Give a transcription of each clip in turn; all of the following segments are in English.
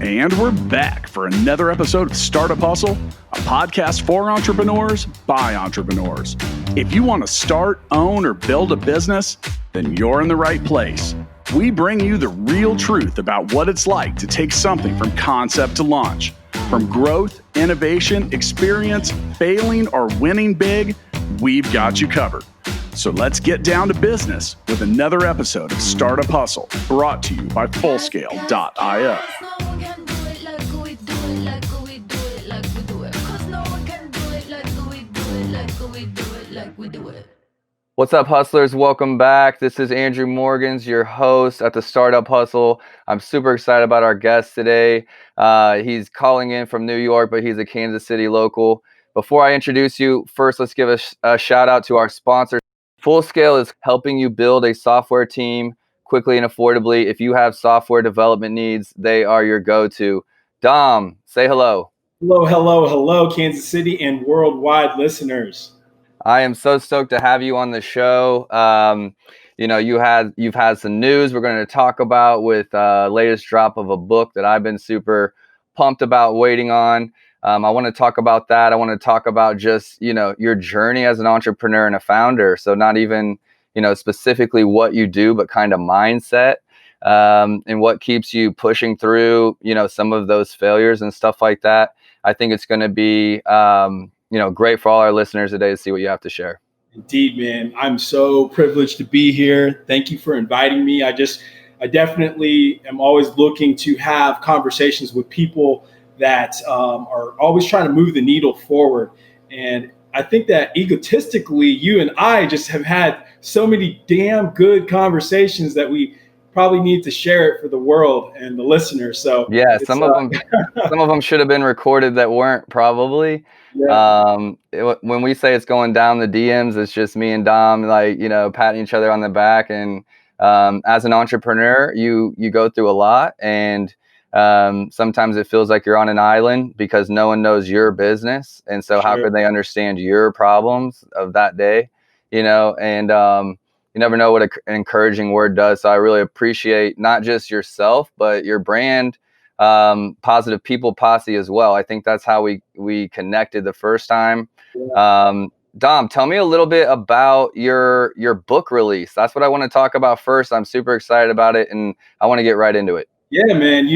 And we're back for another episode of Startup Hustle, a podcast for entrepreneurs by entrepreneurs. If you want to start, own, or build a business, then you're in the right place. We bring you the real truth about what it's like to take something from concept to launch. From growth, innovation, experience, failing, or winning big, we've got you covered. So let's get down to business with another episode of Startup Hustle, brought to you by Fullscale.io. What's up, hustlers? Welcome back. This is Andrew Morgans, your host at the Startup Hustle. I'm super excited about our guest today. He's calling in from New York, but he's a Kansas City local. Before I introduce you, first let's give a shout out to our sponsor. Fullscale is helping you build a software team quickly and affordably. If you have software development needs, they are your go-to. Dom, say hello. Hello, Kansas City and worldwide listeners. I am so stoked to have you on the show. You've had some news we're going to talk about with latest drop of a book that I've been super pumped about waiting on. I want to talk about that. I want to talk about just, your journey as an entrepreneur and a founder. So not even, specifically what you do, but kind of mindset, and what keeps you pushing through, some of those failures and stuff like that. I think it's going to be, great for all our listeners today to see what you have to share. Indeed, man. I'm so privileged to be here. Thank you for inviting me. I definitely am always looking to have conversations with people that are always trying to move the needle forward. And I think that egotistically, you and I just have had so many damn good conversations that we probably need to share it for the world and the listeners. So yeah, some of them should have been recorded that weren't probably. Yeah. When we say it's going down the DMs, it's just me and Dom, patting each other on the back. And as an entrepreneur, you go through a lot, and sometimes it feels like you're on an island because no one knows your business, and so how could they understand your problems of that day? And you never know what an encouraging word does. So I really appreciate not just yourself, but your brand, PositivePeoplePosse as well. I think that's how we connected the first time. Dom, tell me a little bit about your book release. That's what I want to talk about first. I'm super excited about it, and I want to get right into it. Yeah, man.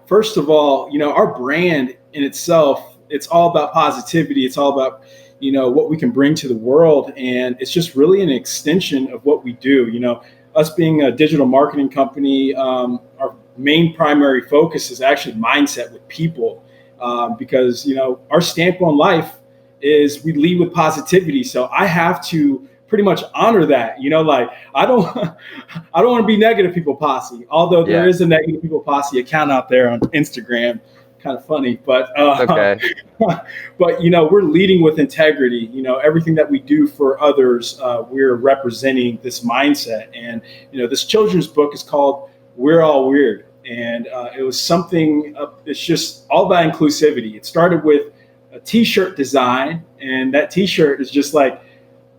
First of all, our brand in itself, it's all about positivity. It's all about, what we can bring to the world. And it's just really an extension of what we do. Us being a digital marketing company, our main primary focus is actually mindset with people, because, our stamp on life is we lead with positivity. So I have to pretty much honor that, I don't want to be Negative People Posse, although there is a Negative People Posse account out there on Instagram. Kind of funny, but okay. But we're leading with integrity. Everything that we do for others, we're representing this mindset. And this children's book is called "We're All Weird," and it was something. It's just all about inclusivity. It started with a T-shirt design, and that T-shirt is just like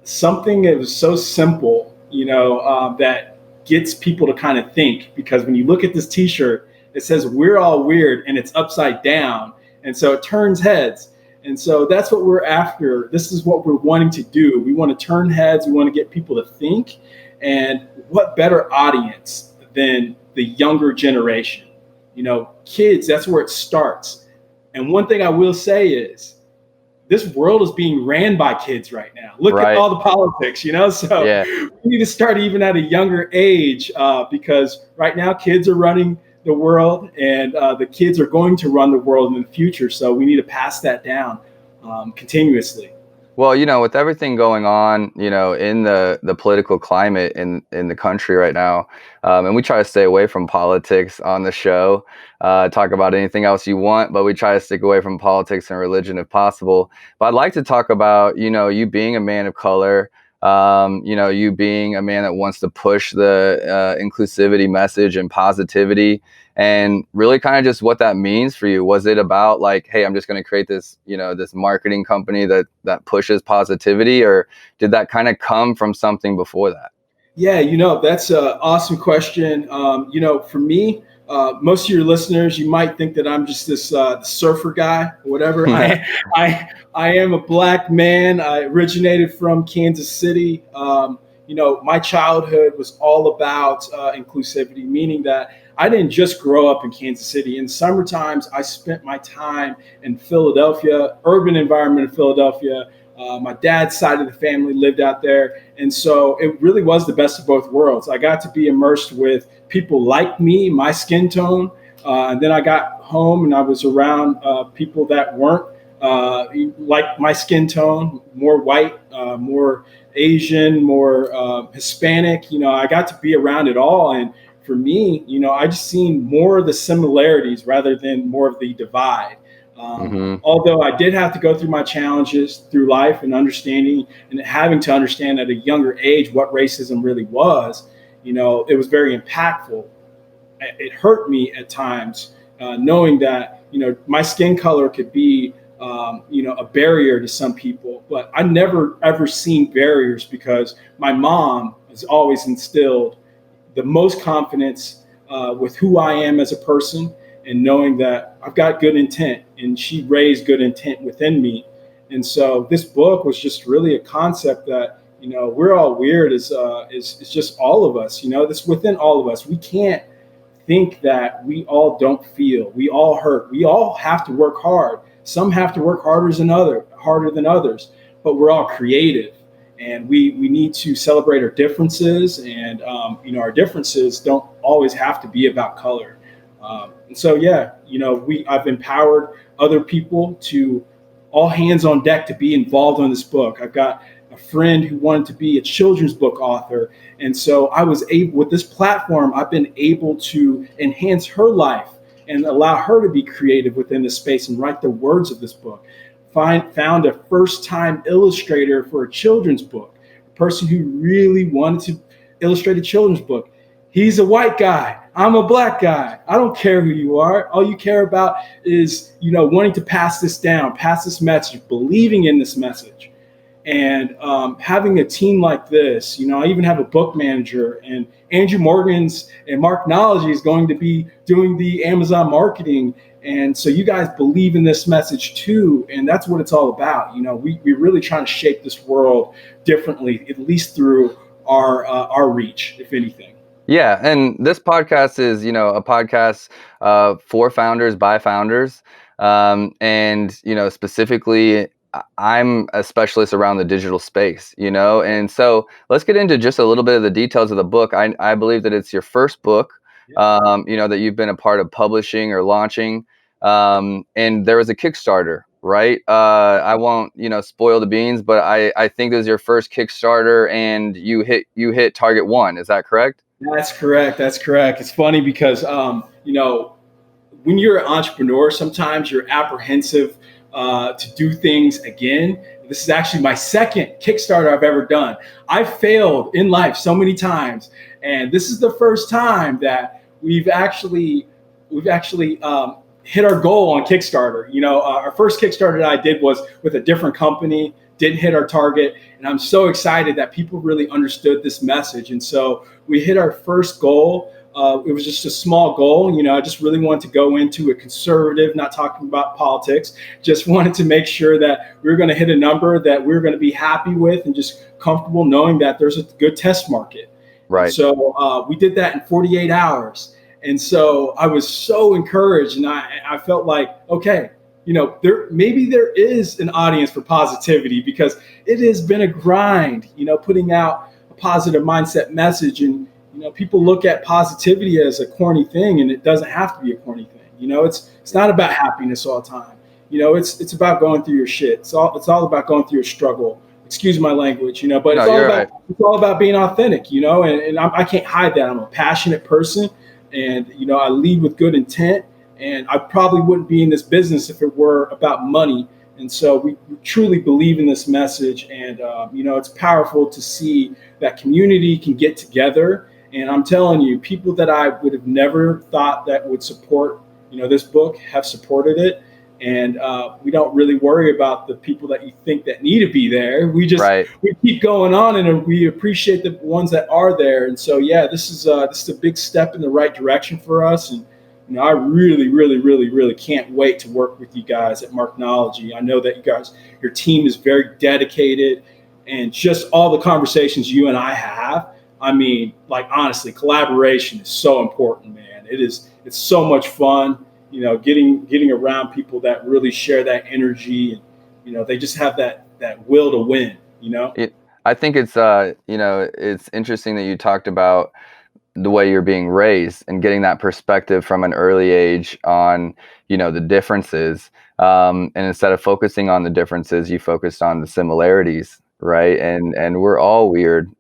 something that was so simple, that gets people to kind of think. Because when you look at this T-shirt, it says "We're all weird," and it's upside down. And so it turns heads. And so that's what we're after. This is what we're wanting to do. We want to turn heads. We want to get people to think. And what better audience than the younger generation? Kids, that's where it starts. And one thing I will say is this world is being ran by kids right now. Look at all the politics, So we need to start even at a younger age, because right now kids are running the world, and the kids are going to run the world in the future. So we need to pass that down continuously. Well, with everything going on, in the political climate in the country right now, and we try to stay away from politics on the show, talk about anything else you want, but we try to stick away from politics and religion if possible. But I'd like to talk about, you being a man of color, you being a man that wants to push the inclusivity message and positivity, and really kind of just what that means for you. Was it about like, hey, I'm just going to create this, this marketing company that pushes positivity, or did that kind of come from something before that? Yeah, that's an awesome question. For me, most of your listeners, you might think that I'm just this surfer guy or whatever. I am a Black man. I originated from Kansas City. My childhood was all about inclusivity, meaning that I didn't just grow up in Kansas City. In summer times, I spent my time in Philadelphia, urban environment of Philadelphia. My dad's side of the family lived out there. And so it really was the best of both worlds. I got to be immersed with people like me, my skin tone. And then I got home and I was around people that weren't like my skin tone, more white, more Asian, more Hispanic. I got to be around it all. And for me, I just seen more of the similarities rather than more of the divide. Although I did have to go through my challenges through life and understanding and having to understand at a younger age what racism really was, it was very impactful. It hurt me at times knowing that, my skin color could be, a barrier to some people, but I never ever seen barriers because my mom has always instilled the most confidence with who I am as a person and knowing that I've got good intent, and she raised good intent within me. And so this book was just really a concept that, we're all weird is just all of us, this within all of us. We can't think that we all don't feel, we all hurt, we all have to work hard. Some have to work harder than others, but we're all creative. And we need to celebrate our differences, and our differences don't always have to be about color. And so, I've empowered other people to all hands on deck to be involved on this book. I've got a friend who wanted to be a children's book author. And so I was able, with this platform, I've been able to enhance her life and allow her to be creative within the space and write the words of this book. Found a first-time illustrator for a children's book, a person who really wanted to illustrate a children's book. He's a white guy. I'm a Black guy. I don't care who you are. All you care about is, wanting to pass this down, pass this message, believing in this message. And having a team like this, I even have a book manager, and Andrew Morgan's and Marknology is going to be doing the Amazon marketing. And so you guys believe in this message too. And that's what it's all about. We're really trying to shape this world differently, at least through our reach, if anything. Yeah, and this podcast is, a podcast for founders by founders, and specifically, I'm a specialist around the digital space, and so let's get into just a little bit of the details of the book. I believe that it's your first book, that you've been a part of publishing or launching, and there was a Kickstarter, right? I won't, spoil the beans, but I think this is your first Kickstarter, and you hit target 1. Is that correct? That's correct. It's funny because, when you're an entrepreneur, sometimes you're apprehensive to do things again. This is actually my second Kickstarter I've ever done. I've failed in life so many times, and this is the first time that we've actually hit our goal on Kickstarter. Our first Kickstarter that I did was with a different company, didn't hit our target. And I'm so excited that people really understood this message. And so we hit our first goal. It was just a small goal. I just really wanted to go into a conservative, not talking about politics, just wanted to make sure that we were going to hit a number that we were going to be happy with and just comfortable knowing that there's a good test market. Right. And so we did that in 48 hours. And so I was so encouraged, and I felt like, okay, there is an audience for positivity, because it has been a grind, putting out a positive mindset message. And, people look at positivity as a corny thing, and it doesn't have to be a corny thing. It's not about happiness all the time. It's about going through your shit. It's all about going through your struggle. Excuse my language, but it's all about being authentic, and I can't hide that. I'm a passionate person, and, I lead with good intent. And I probably wouldn't be in this business if it were about money. And so we truly believe in this message. And, it's powerful to see that community can get together. And I'm telling you, people that I would have never thought that would support, this book have supported it. And we don't really worry about the people that you think that need to be there. We keep going on, and we appreciate the ones that are there. And so, this is a big step in the right direction for us. And I really, really, really, really can't wait to work with you guys at Marknology. I know that your team is very dedicated, and just all the conversations you and I have. I mean, like, honestly, collaboration is so important, man. It's so much fun, getting around people that really share that energy, and they just have that will to win. I think it's it's interesting that you talked about the way you're being raised and getting that perspective from an early age on the differences, and instead of focusing on the differences, you focused on the similarities, right? And we're all weird,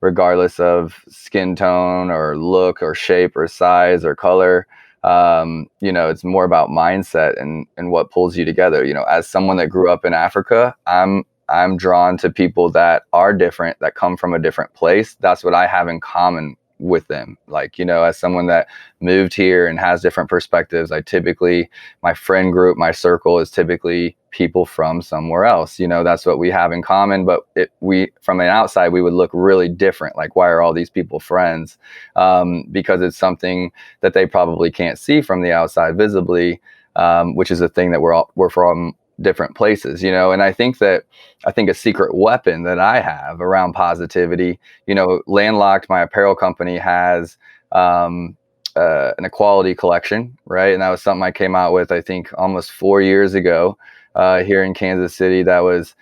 regardless of skin tone or look or shape or size or color. It's more about mindset and what pulls you together. As someone that grew up in Africa, I'm drawn to people that are different, that come from a different place. That's what I have in common with them. Like, as someone that moved here and has different perspectives, my friend group, my circle is typically people from somewhere else. That's what we have in common. But from an outside, we would look really different. Like, why are all these people friends? Because it's something that they probably can't see from the outside visibly, which is a thing that we're from different places, and I think a secret weapon that I have around positivity, Landlocked, my apparel company, has an equality collection, right? And that was something I came out with, I think, almost 4 years ago, here in Kansas City. That was,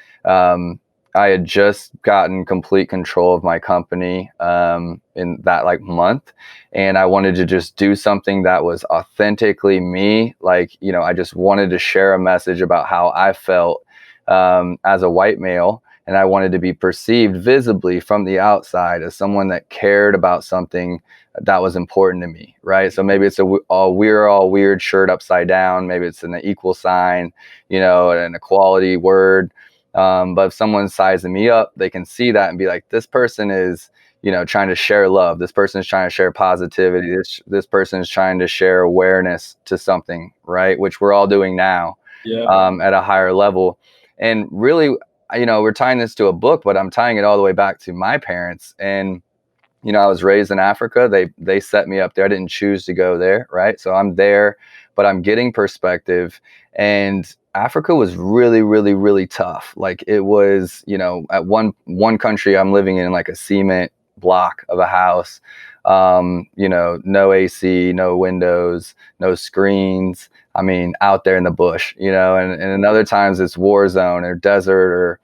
I had just gotten complete control of my company in that month, and I wanted to just do something that was authentically me. I just wanted to share a message about how I felt as a white male, and I wanted to be perceived visibly from the outside as someone that cared about something that was important to me, right? So maybe it's we're all weird shirt upside down. Maybe it's an equal sign, an equality word. But if someone's sizing me up, they can see that and be like, this person is, trying to share love. This person is trying to share positivity. This person is trying to share awareness to something, right? Which we're all doing now, at a higher level. And really, we're tying this to a book, but I'm tying it all the way back to my parents. And, I was raised in Africa. They set me up there. I didn't choose to go there, right? So I'm there, but I'm getting perspective. And Africa was really, really, really tough. Like, it was, at one country I'm living in, like a cement block of a house, no AC, no windows, no screens. I mean, out there in the bush, and in other times it's war zone or desert, or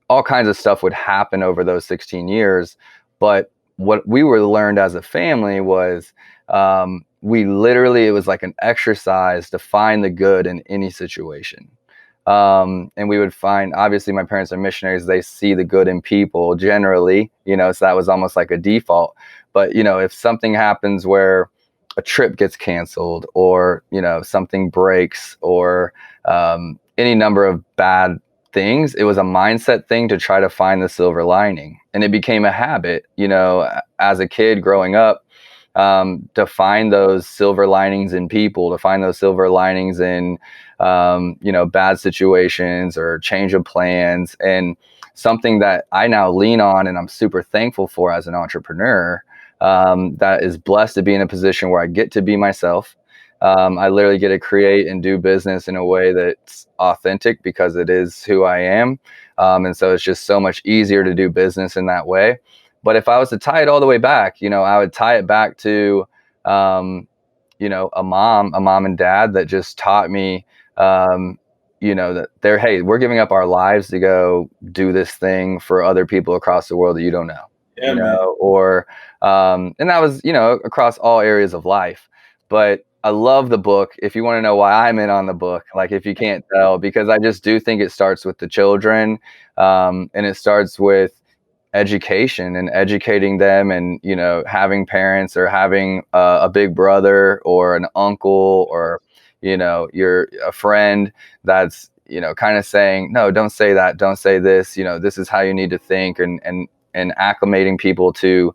all kinds of stuff would happen over those 16 years. But what we were learned as a family was, it was like an exercise to find the good in any situation. And we would find, obviously my parents are missionaries, they see the good in people generally, so that was almost like a default. But, if something happens where a trip gets canceled, or, something breaks, or any number of bad things, it was a mindset thing to try to find the silver lining. And it became a habit, as a kid growing up, to find those silver linings in people, to find those silver linings in, bad situations or change of plans. And something that I now lean on and I'm super thankful for as an entrepreneur, that is blessed to be in a position where I get to be myself. I literally get to create and do business in a way that's authentic because it is who I am. And so it's just so much easier to do business in that way. But if I was to tie it all the way back, I would tie it back to, a mom and dad that just taught me, that hey, we're giving up our lives to go do this thing for other people across the world that you don't know, or, and that was, across all areas of life. But I love the book. If you want to know why I'm in on the book, like, if you can't tell, because I just do think it starts with the children, and it starts with education and educating them, and having parents, or having a big brother or an uncle, or you're a friend that's kind of saying, no, don't say that, don't say this, this is how you need to think, and acclimating people to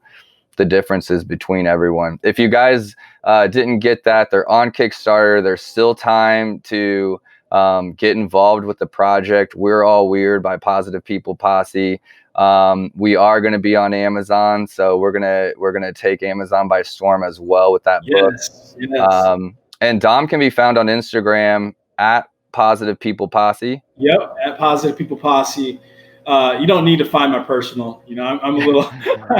the differences between everyone. If you guys didn't get that, they're on Kickstarter. There's still time to get involved with the project. We're All Weird by Positive People Posse. We are going to be on Amazon, so we're gonna take Amazon by storm as well with that book. Yes. And Dom can be found on Instagram at Positive People Posse. Yep, at Positive People Posse. You don't need to find my personal. I'm a little.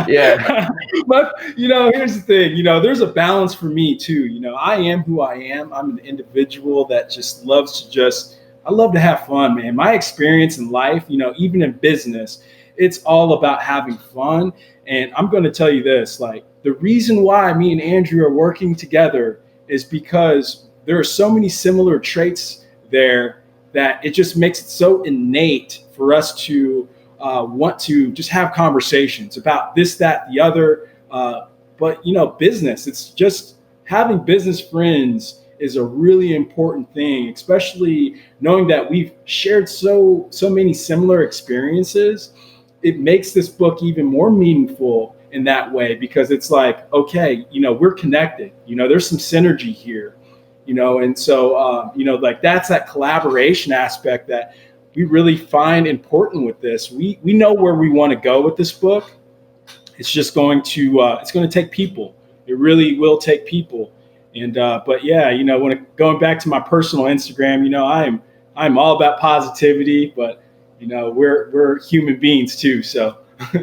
Yeah. But here's the thing. There's a balance for me too. I am who I am. I'm an individual that just loves to I love to have fun, man. My experience in life, even in business, it's all about having fun. And I'm going to tell you this, like the reason why me and Andrew are working together is because there are so many similar traits there that it just makes it so innate for us to want to just have conversations about this, that, the other. But business, it's just having business friends is a really important thing, especially knowing that we've shared so many similar experiences. It makes this book even more meaningful in that way, because it's like, okay, we're connected, there's some synergy here. And so, like that's that collaboration aspect that we really find important with this. We know where we want to go with this book. It's just going to take people. It really will take people. And but yeah, going back to my personal Instagram, I'm all about positivity, but we're human beings too. So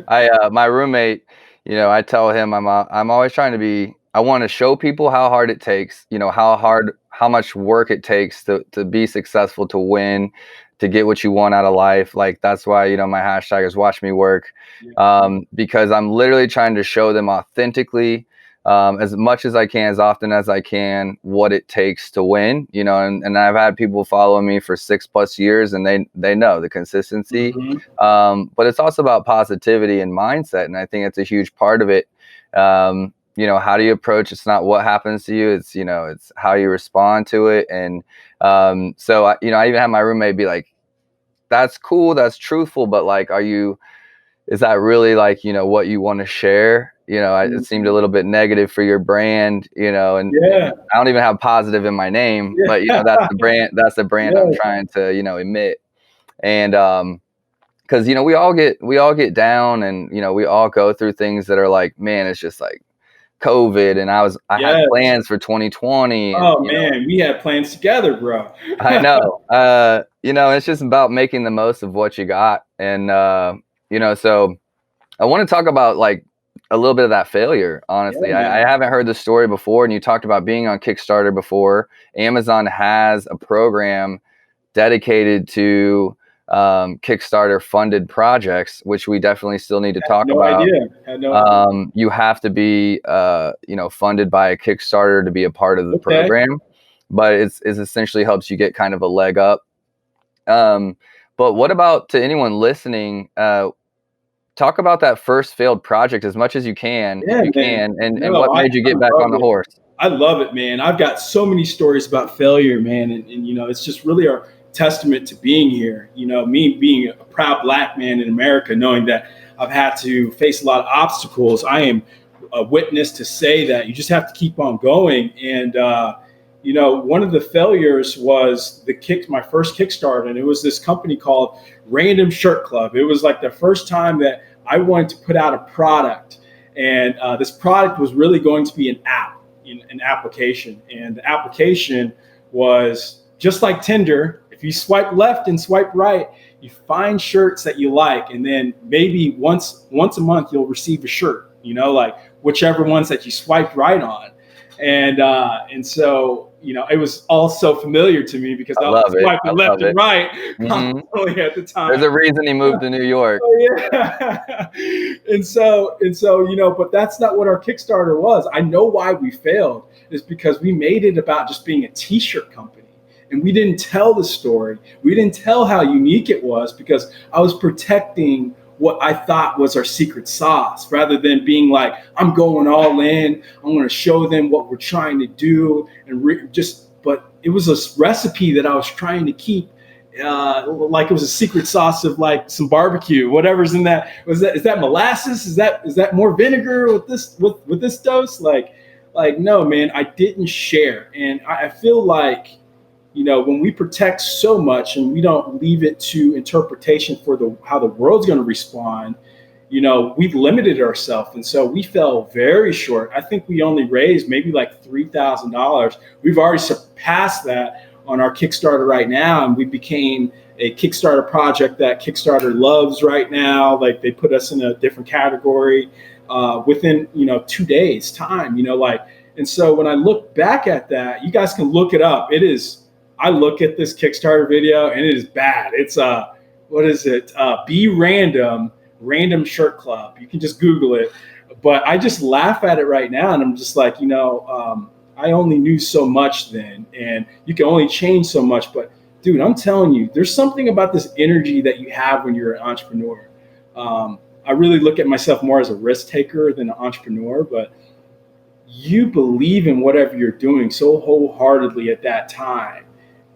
My roommate, I tell him I'm always trying to be. I want to show people how hard it takes, how much work it takes to be successful, to win, to get what you want out of life. Like that's why, my hashtag is watch me work, because I'm literally trying to show them authentically, as much as I can, as often as I can, what it takes to win, and I've had people follow me for 6+ years and they know the consistency. Mhm. But it's also about positivity and mindset. And I think it's a huge part of it. How do you approach? It's not what happens to you. It's, it's how you respond to it. And so, I even had my roommate be like, that's cool. That's truthful. But like, is that really like, what you want to share? It seemed a little bit negative for your brand, and Yeah. I don't even have positive in my name, but that's the brand I'm trying to, emit. And, cause we all get down, and, we all go through things that are like, man, it's just like COVID, and I had plans for 2020. And, Oh man, we had plans together, bro. I know, it's just about making the most of what you got. And, so I want to talk about like a little bit of that failure. Honestly, Yeah, I haven't heard the story before, and you talked about being on Kickstarter before. Amazon has a program dedicated to Kickstarter funded projects, which we definitely still need to talk about. Had no idea. You have to be, funded by a Kickstarter to be a part of the Okay. program, but it's essentially helps you get kind of a leg up. But what about, to anyone listening, talk about that first failed project as much as you can, Yeah, if you man. can, and No, what made you get back love on the it. horse? I love it, man. I've got so many stories about failure, man. And it's just really a testament to being here. Me being a proud Black man in America, knowing that I've had to face a lot of obstacles. I am a witness to say that you just have to keep on going. And, one of the failures was my first Kickstarter, and it was this company called Random Shirt Club. It was like the first time that I wanted to put out a product, and this product was really going to be an app, an application. And the application was just like Tinder. If you swipe left and swipe right, you find shirts that you like, and then maybe once a month you'll receive a shirt, like whichever ones that you swiped right on. And so it was all so familiar to me because I was swiping left and right constantly at the time. There's a reason he moved to New York. Oh, yeah. and so but that's not what our Kickstarter was. I know why we failed is because we made it about just being a t-shirt company. And we didn't tell the story. We didn't tell how unique it was, because I was protecting what I thought was our secret sauce, rather than being like, I'm going all in. I'm going to show them what we're trying to do. But it was a recipe that I was trying to keep like it was a secret sauce of like some barbecue, whatever's in that. Is that molasses? Is that more vinegar with this dose? Like no, man, I didn't share. And I feel like, when we protect so much and we don't leave it to interpretation for how the world's going to respond, we've limited ourselves. And so we fell very short. I think we only raised maybe like $3,000. We've already surpassed that on our Kickstarter right now. And we became a Kickstarter project that Kickstarter loves right now. Like, they put us in a different category within, 2 days time, and so when I look back at that, you guys can look it up. I look at this Kickstarter video and it is bad. It's what is it? Be Random Shirt Club. You can just Google it. But I just laugh at it right now, and I'm just like, I only knew so much then, and you can only change so much. But dude, I'm telling you, there's something about this energy that you have when you're an entrepreneur. I really look at myself more as a risk taker than an entrepreneur, but you believe in whatever you're doing so wholeheartedly at that time.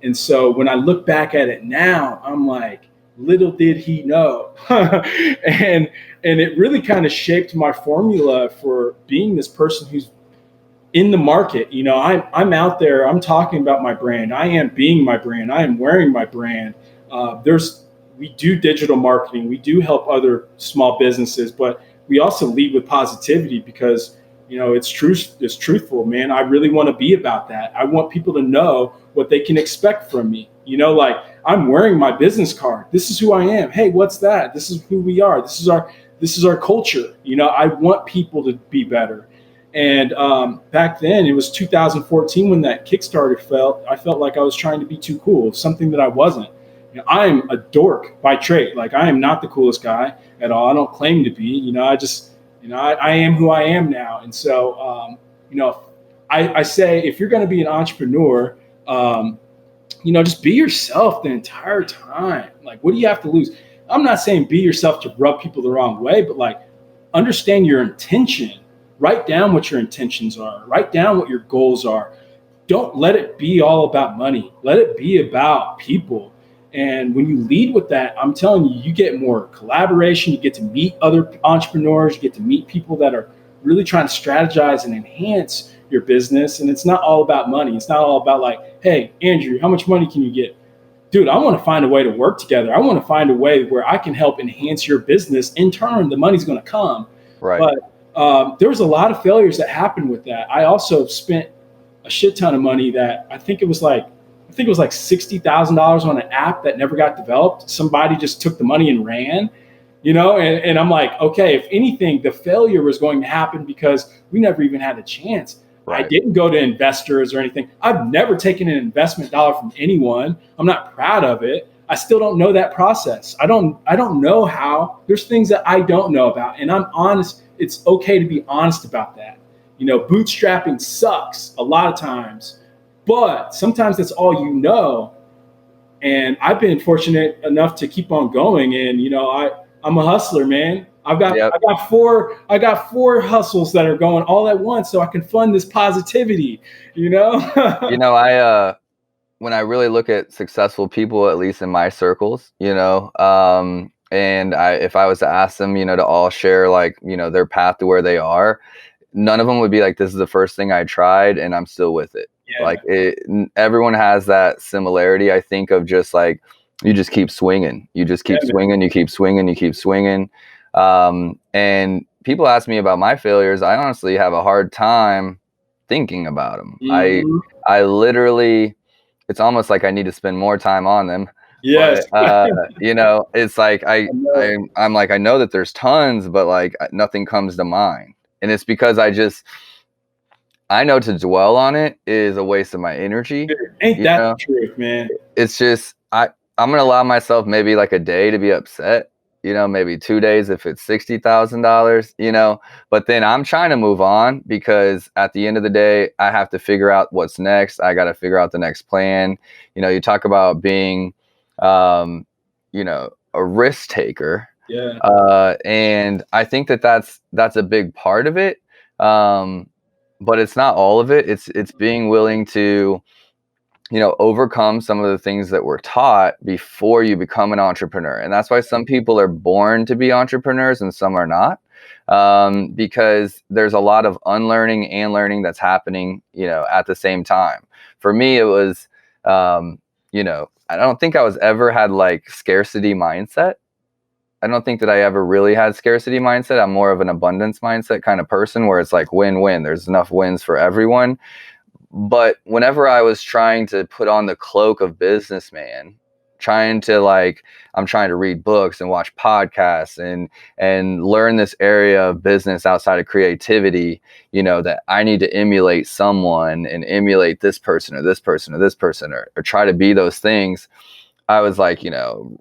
And so when I look back at it now, I'm like, little did he know. and it really kind of shaped my formula for being this person who's in the market. I'm out there, I'm talking about my brand. I am being my brand. I am wearing my brand. We do digital marketing. We do help other small businesses, but we also lead with positivity because it's truthful, man. I really want to be about that. I want people to know what they can expect from me. Like, I'm wearing my business card. This is who I am. Hey, what's that? This is who we are. This is our culture. I want people to be better. And back then, it was 2014 when that Kickstarter I felt like I was trying to be too cool, something that I wasn't. I'm a dork by trade. Like, I am not the coolest guy at all. I don't claim to be. I am who I am now. And so, I say, if you're going to be an entrepreneur, just be yourself the entire time. Like, what do you have to lose? I'm not saying be yourself to rub people the wrong way, but like, understand your intention. Write down what your intentions are. Write down what your goals are. Don't let it be all about money. Let it be about people. And when you lead with that, I'm telling you, you get more collaboration. You get to meet other entrepreneurs. You get to meet people that are really trying to strategize and enhance your business. And it's not all about money. It's not all about like, hey, Andrew, how much money can you get? Dude, I want to find a way to work together. I want to find a way where I can help enhance your business. In turn, the money's going to come. Right. But there was a lot of failures that happened with that. I also spent a shit ton of money that I think it was like $60,000 on an app that never got developed. Somebody just took the money and ran, and I'm like, okay, if anything, the failure was going to happen because we never even had a chance. Right. I didn't go to investors or anything. I've never taken an investment dollar from anyone. I'm not proud of it. I still don't know that process. I don't know how. There's things that I don't know about, and I'm honest. It's okay to be honest about that. Bootstrapping sucks a lot of times. But sometimes that's all you know. And I've been fortunate enough to keep on going. And, I'm a hustler, man. I got four hustles that are going all at once so I can fund this positivity, I when I really look at successful people, at least in my circles, and if I was to ask them, to all share like, their path to where they are, none of them would be like, this is the first thing I tried and I'm still with it. Yeah. Like everyone has that similarity, I think, of just like, you just keep swinging. You just keep swinging. You keep swinging. You keep swinging. And people ask me about my failures. I honestly have a hard time thinking about them. Mm-hmm. I literally, it's almost like I need to spend more time on them. Yes. But, it's like, I'm like, I know that there's tons, but like nothing comes to mind. And it's because I know to dwell on it is a waste of my energy. Ain't that the truth, man? It's just, I'm going to allow myself maybe like a day to be upset, maybe 2 days if it's $60,000, but then I'm trying to move on because at the end of the day, I have to figure out what's next. I got to figure out the next plan. You talk about being, a risk taker. Yeah. And I think that's a big part of it. But it's not all of it. It's being willing to, overcome some of the things that we're taught before you become an entrepreneur. And that's why some people are born to be entrepreneurs and some are not, because there's a lot of unlearning and learning that's happening, at the same time. For me, it was You know, I don't think I was ever had like scarcity mindset. I don't think that I ever really had scarcity mindset. I'm more of an abundance mindset kind of person where it's like win-win. There's enough wins for everyone. But whenever I was trying to put on the cloak of businessman, I'm trying to read books and watch podcasts and learn this area of business outside of creativity, you know, that I need to emulate someone and emulate this person or this person or this person or try to be those things. I was like, you know,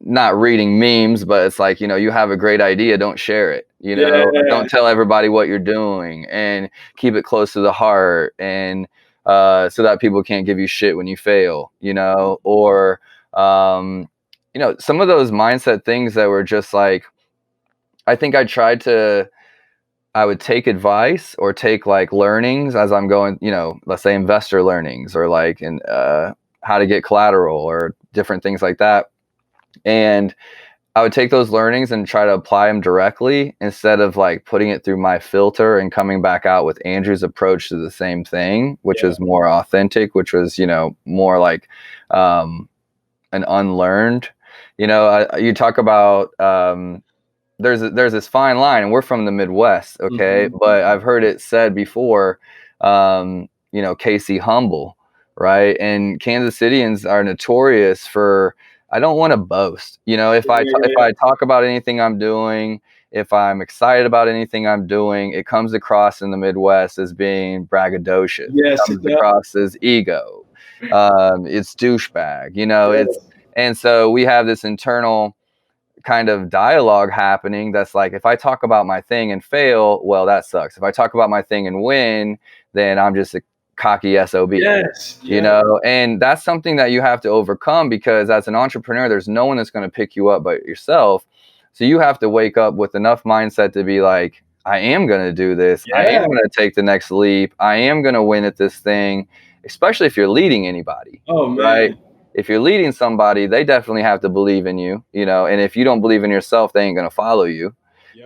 not reading memes, but it's like, you know, you have a great idea, don't share it, you know, don't tell everybody what you're doing, and keep it close to the heart, and so that people can't give you shit when you fail, you know, or you know, some of those mindset things that were just like, I think I would take advice or take like learnings as I'm going, you know, let's say investor learnings or like in how to get collateral or different things like that. And I would take those learnings and try to apply them directly instead of like putting it through my filter and coming back out with Andrew's approach to the same thing, which is more authentic, which was, you know, more like an unlearned, you know, you talk about there's this fine line, and we're from the Midwest, okay, but I've heard it said before, you know, Casey humble, right? And Kansas Cityans are notorious for, I don't want to boast, you know, if I talk about anything I'm doing, if I'm excited about anything I'm doing, it comes across in the Midwest as being braggadocious. Yes, it comes across as ego. It's douchebag, you know, and so we have this internal kind of dialogue happening that's like, if I talk about my thing and fail, well, that sucks. If I talk about my thing and win, then I'm just a cocky SOB. You know, and that's something that you have to overcome, because as an entrepreneur, there's no one that's going to pick you up but yourself. So you have to wake up with enough mindset to be like, I am going to do this. I am going to take the next leap. I am going to win at this thing, especially if you're leading anybody. Oh, man. Right? If you're leading somebody, they definitely have to believe in you, you know, and if you don't believe in yourself, they ain't going to follow you.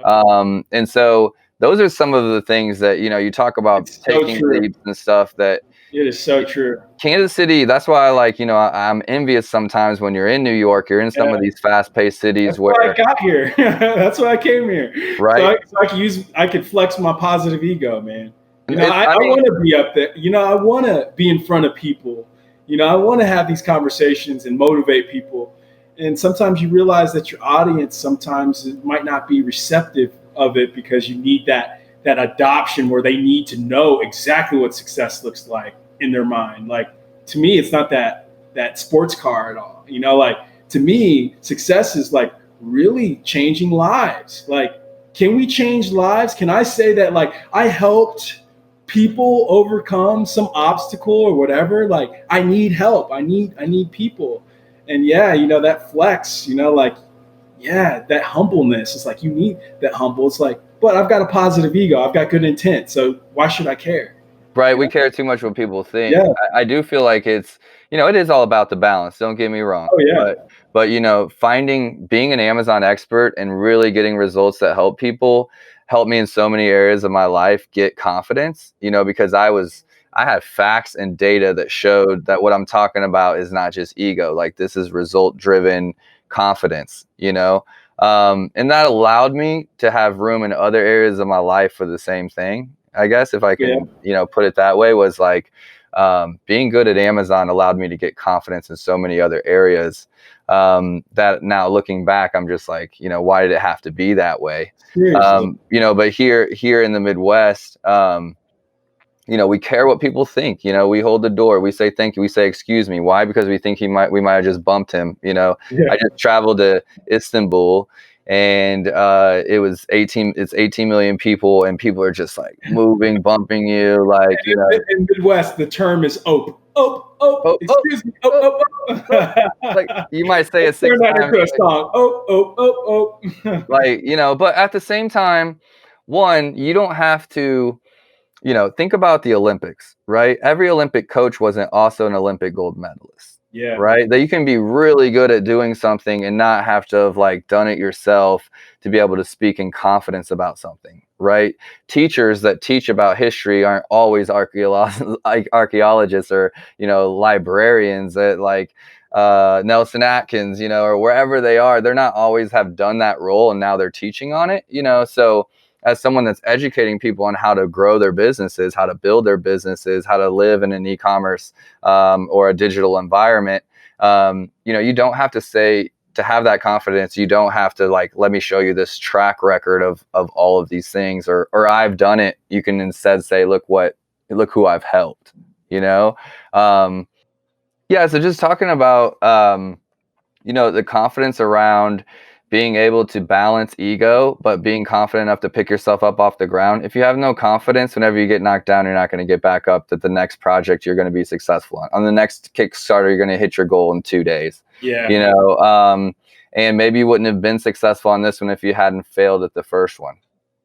And so those are some of the things that, you know, you talk about taking leaps and stuff that it is so true. Kansas City, that's why I like, you know, I'm envious sometimes when you're in New York, you're in some of these fast-paced cities. That's why I got here. That's why I came here. Right. So I could flex my positive ego, man. You know, I want to be up there. You know, I want to be in front of people. You know, I want to have these conversations and motivate people. And sometimes you realize that your audience sometimes it might not be receptive of it, because you need that adoption where they need to know exactly what success looks like in their mind. Like, to me, it's not that sports car at all. You know, like, to me, success is like really changing lives. Like, can we change lives? Can I say that, like, I helped people overcome some obstacle or whatever? Like, I need help. I need people. And yeah, you know, that flex, you know, like, yeah, that humbleness. It's like, you need that humble. It's like, but I've got a positive ego. I've got good intent. So why should I care? Right. We care too much what people think. I do feel like it's, you know, it is all about the balance. Don't get me wrong. Oh, yeah. But, you know, being an Amazon expert and really getting results that help people helped me in so many areas of my life get confidence, you know, because I had facts and data that showed that what I'm talking about is not just ego. Like, this is result driven confidence, you know, and that allowed me to have room in other areas of my life for the same thing. I guess if I can, you know, put it that way, was like being good at Amazon allowed me to get confidence in so many other areas that now looking back, I'm just like, you know, why did it have to be that way? You know, but here in the Midwest, you know, we care what people think. You know, we hold the door. We say thank you. We say excuse me. Why? Because we think we might have just bumped him. You know, I just traveled to Istanbul, and it's 18 million people, and people are just like moving, bumping you, like, you know. In Midwest, the term is "ope." Oh, excuse me. Oh. Like, you might say it 6 times. Into a song. Oh. Like, you know, but at the same time, one, you don't have to, you know, think about the Olympics, right? Every Olympic coach wasn't also an Olympic gold medalist. Yeah. right? That you can be really good at doing something and not have to have like done it yourself to be able to speak in confidence about something, right? Teachers that teach about history aren't always archaeologists or, librarians at like Nelson Atkins, or wherever they are. They're not always have done that role and now they're teaching on it, so as someone that's educating people on how to grow their businesses, how to build their businesses, how to live in an e-commerce or a digital environment, you don't have to say, to have that confidence, you don't have to like, let me show you this track record of all of these things, or I've done it. You can instead say, look who I've helped, yeah. So just talking about, the confidence around being able to balance ego, but being confident enough to pick yourself up off the ground. If you have no confidence, whenever you get knocked down, you're not going to get back up. That the next project you're going to be successful on the next Kickstarter, you're going to hit your goal in 2 days. Yeah. And maybe you wouldn't have been successful on this one if you hadn't failed at the first one.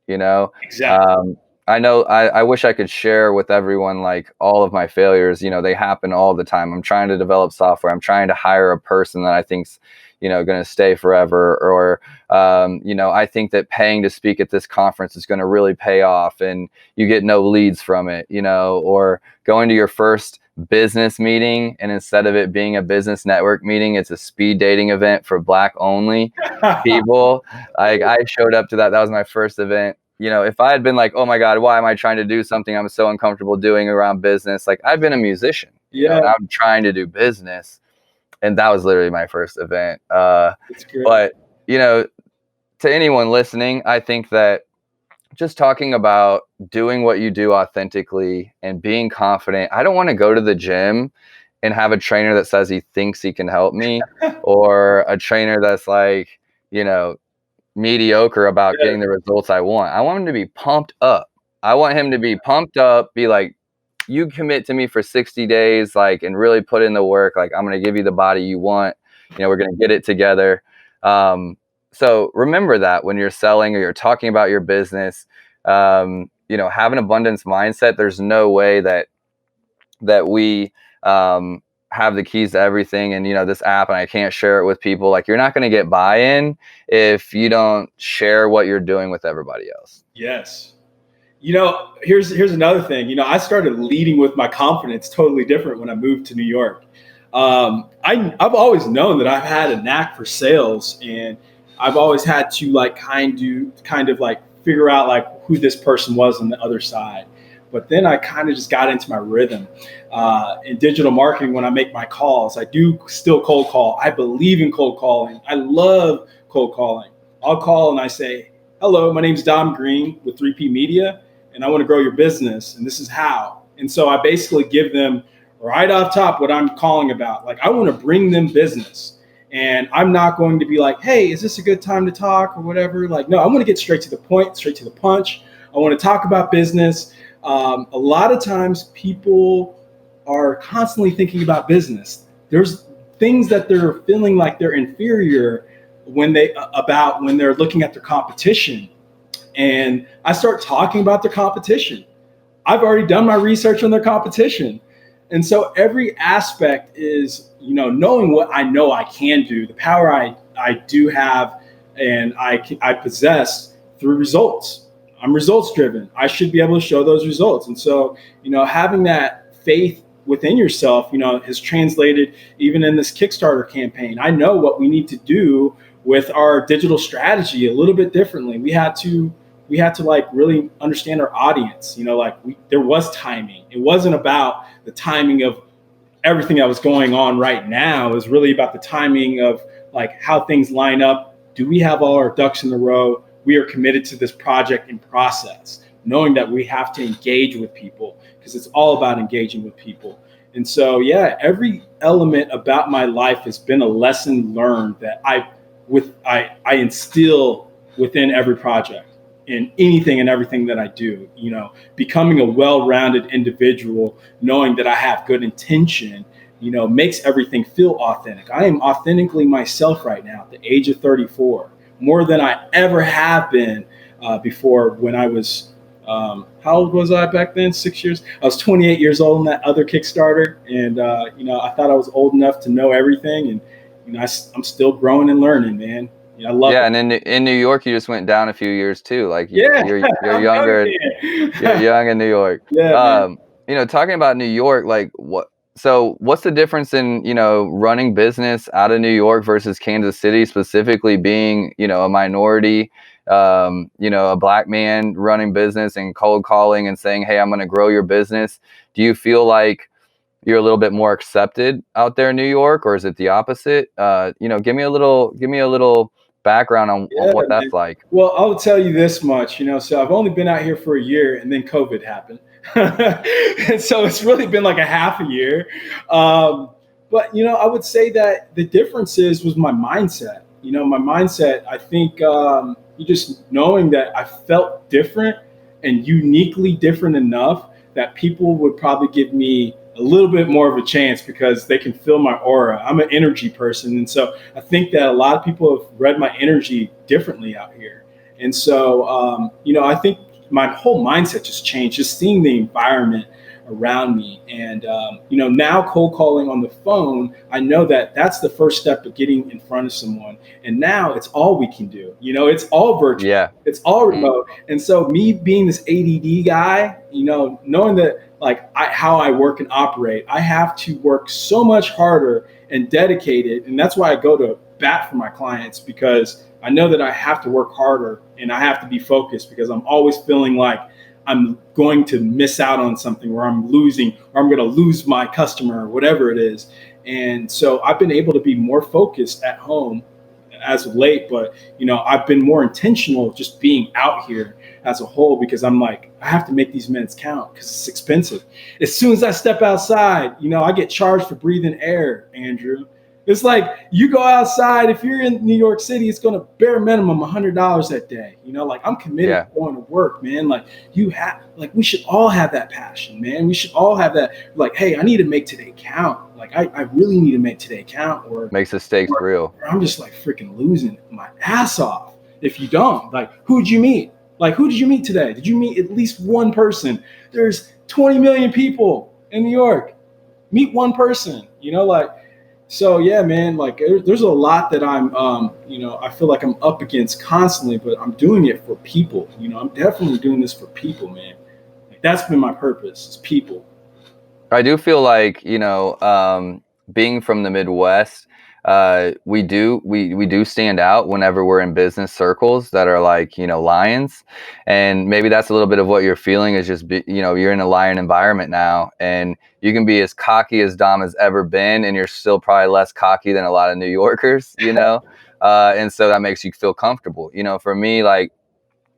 Exactly. I know I wish I could share with everyone like all of my failures. They happen all the time. I'm trying to develop software. I'm trying to hire a person that I think's, going to stay forever. Or, I think that paying to speak at this conference is going to really pay off and you get no leads from it, or going to your first business meeting and instead of it being a business network meeting, it's a speed dating event for Black only people. I showed up to that. That was my first event. If I had been like, oh my God, why am I trying to do something I'm so uncomfortable doing around business? Like I've been a musician, and I'm trying to do business. And that was literally my first event. That's great. But, to anyone listening, I think that just talking about doing what you do authentically and being confident. I don't want to go to the gym and have a trainer that says he thinks he can help me or a trainer that's like, mediocre about getting the results I want. I want him to be pumped up. I want him to be pumped up, be like, you commit to me for 60 days, like, and really put in the work. Like, I'm going to give you the body you want. We're going to get it together. So remember that when you're selling or you're talking about your business, have an abundance mindset. There's no way that we, have the keys to everything and this app and I can't share it with people. Like you're not going to get buy-in if you don't share what you're doing with everybody else. Yes. Here's another thing. I started leading with my confidence totally different when I moved to New York. I've always known that I've had a knack for sales and I've always had to like kind of like figure out like who this person was on the other side. But then I kind of just got into my rhythm. In digital marketing, when I make my calls, I do still cold call. I believe in cold calling. I love cold calling. I'll call and I say, hello, my name's Dom Green with 3P Media, and I want to grow your business, and this is how. And so I basically give them right off top what I'm calling about. Like I want to bring them business. And I'm not going to be like, hey, is this a good time to talk or whatever? Like, no, I want to get straight to the point, straight to the punch. I want to talk about business. A lot of times people are constantly thinking about business. There's things that they're feeling like they're inferior when they're looking at their competition. And I start talking about their competition. I've already done my research on their competition. And so every aspect is, knowing what I know I can do, the power I do have and I possess through results. I'm results driven. I should be able to show those results. And so, having that faith within yourself, has translated even in this Kickstarter campaign. I know what we need to do with our digital strategy a little bit differently. We had to like really understand our audience, there was timing. It wasn't about the timing of everything that was going on right now. It was really about the timing of like how things line up. Do we have all our ducks in a row? We are committed to this project and process, knowing that we have to engage with people because it's all about engaging with people. And so, yeah, every element about my life has been a lesson learned that I instill within every project in anything and everything that I do, becoming a well-rounded individual, knowing that I have good intention, makes everything feel authentic. I am authentically myself right now at the age of 34, more than I ever have been before when I was How old was I back then? 6 years. I was 28 years old in that other Kickstarter, and I thought I was old enough to know everything, and I'm still growing and learning, man. I love Yeah, it. and in New York, you just went down a few years too. Like Yeah, you're I'm young younger, you're again. young in New York. Yeah, man. Talking about New York, like what's the difference in, running business out of New York versus Kansas City, specifically being, a minority, a black man running business and cold calling and saying, "Hey, I'm going to grow your business." Do you feel like you're a little bit more accepted out there in New York, or is it the opposite? Give me a little background on Yeah, what man. that's like. Well, I'll tell you this much, so I've only been out here for a year, and then COVID happened. And so it's really been like a half a year. But, I would say that the difference was my mindset. My mindset, I think, you just knowing that I felt different and uniquely different enough that people would probably give me a little bit more of a chance because they can feel my aura. I'm an energy person. And so I think that a lot of people have read my energy differently out here. And so, I think my whole mindset just changed, just seeing the environment around me. And, now cold calling on the phone, I know that that's the first step of getting in front of someone. And now it's all we can do. It's all virtual, Yeah. it's all remote. And so, me being this ADD guy, knowing that how I work and operate, I have to work so much harder and dedicated. And that's why I go to bat for my clients, because I know that I have to work harder and I have to be focused, because I'm always feeling like I'm going to miss out on something, or I'm losing, or I'm going to lose my customer, or whatever it is. And so I've been able to be more focused at home as of late, but I've been more intentional just being out here as a whole, because I'm like, I have to make these minutes count because it's expensive. As soon as I step outside, I get charged for breathing air, Andrew. It's like, you go outside, if you're in New York City, it's going to bare minimum $100 that day. I'm committed Yeah. to going to work, man. We should all have that passion, man. We should all have that. Like, hey, I need to make today count. Like, I really need to make today count, or Makes the stakes real. I'm just like freaking losing my ass off if you don't. Like, who'd you meet? Like, who did you meet today? Did you meet at least one person? There's 20 million people in New York. Meet one person, so yeah, man, like there's a lot that I feel like I'm up against constantly, but I'm doing it for people. I'm definitely doing this for people, man. Like, that's been my purpose, is people. I do feel like, being from the Midwest, we do stand out whenever we're in business circles that are like, lions. And maybe that's a little bit of what you're feeling, is just, you're in a lion environment now, and you can be as cocky as Dom has ever been, and you're still probably less cocky than a lot of New Yorkers, and so that makes you feel comfortable. For me, like,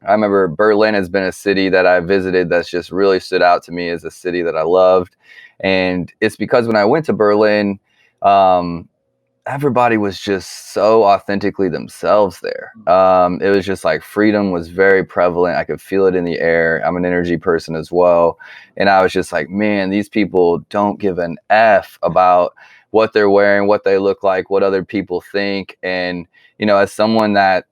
I remember Berlin has been a city that I visited that's just really stood out to me as a city that I loved. And it's because when I went to Berlin, everybody was just so authentically themselves there. It was just like freedom was very prevalent. I could feel it in the air. I'm an energy person as well. And I was just like, man, these people don't give an F about what they're wearing, what they look like, what other people think. And, as someone that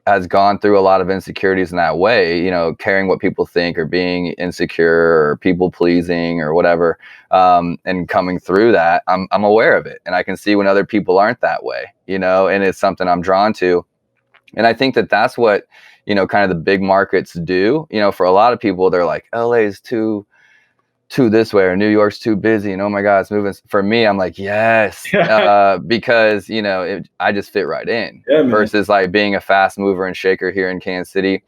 has gone through a lot of insecurities in that way, caring what people think, or being insecure, or people pleasing, or whatever, and coming through that, I'm aware of it, and I can see when other people aren't that way, and it's something I'm drawn to. And I think that that's what, kind of the big markets do. For a lot of people, they're like, LA is too this way, or New York's too busy, and oh my God, it's moving. For me, I'm like, yes, because I just fit right in. Yeah, versus like being a fast mover and shaker here in Kansas City.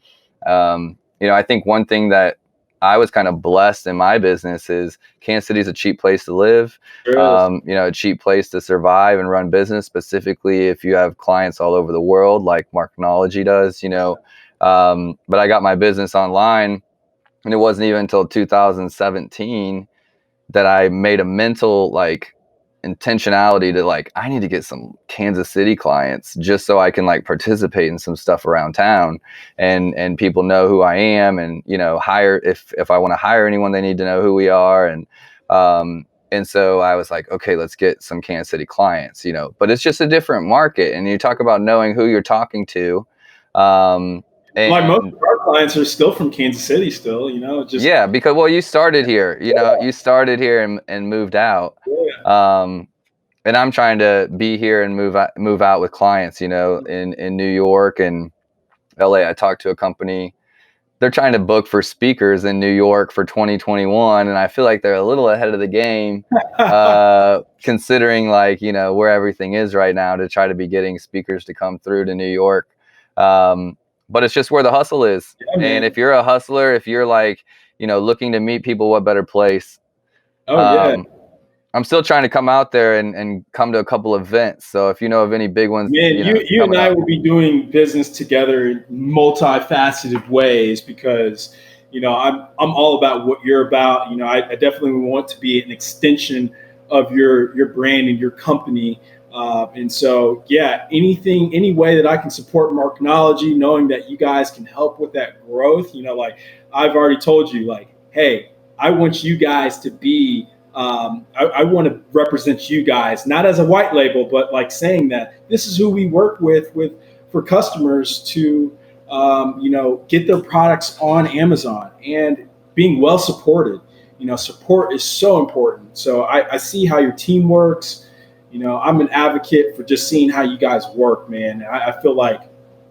I think one thing that I was kind of blessed in my business is Kansas City is a cheap place to live, a cheap place to survive and run business, specifically if you have clients all over the world, like Marknology does. But I got my business online. And it wasn't even until 2017 that I made a mental intentionality to I need to get some Kansas City clients just so I can participate in some stuff around town, and people know who I am, and hire if I want to hire anyone, they need to know who we are. And so I was like, okay, let's get some Kansas City clients, but it's just a different market. And you talk about knowing who you're talking to. Like most And of our clients are still from Kansas City still, just yeah, because well, you started here, you started here and moved out. yeah. And I'm trying to be here and move out with clients, in New York and LA. I talked to a company. They're trying to book for speakers in New York for 2021, and I feel like they're a little ahead of the game, considering where everything is right now, to try to be getting speakers to come through to New York. But it's just where the hustle is. Yeah, And man. if you're a hustler, if you're looking to meet people, what better place? Oh yeah. I'm still trying to come out there and come to a couple of events. So if you know of any big ones, Man, you and coming I up. will be doing business together in multifaceted ways because, I'm all about what you're about. I definitely want to be an extension of your brand and your company. And so, yeah, any way that I can support Marknology, knowing that you guys can help with that growth, like I've already told you, like, hey, I want you guys to be I want to represent you guys, not as a white label, but like saying that this is who we work with for customers to, get their products on Amazon and being well supported. Support is so important. So I see how your team works. I'm an advocate for just seeing how you guys work, man. I feel like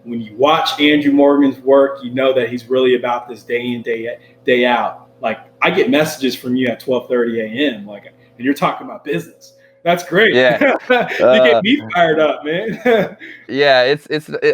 when you watch Andrew Morgan's work, you know that he's really about this day in, day out. Like I get messages from you at 12:30 a.m. and you're talking about business. That's great. Yeah. You get me fired up, man. Yeah,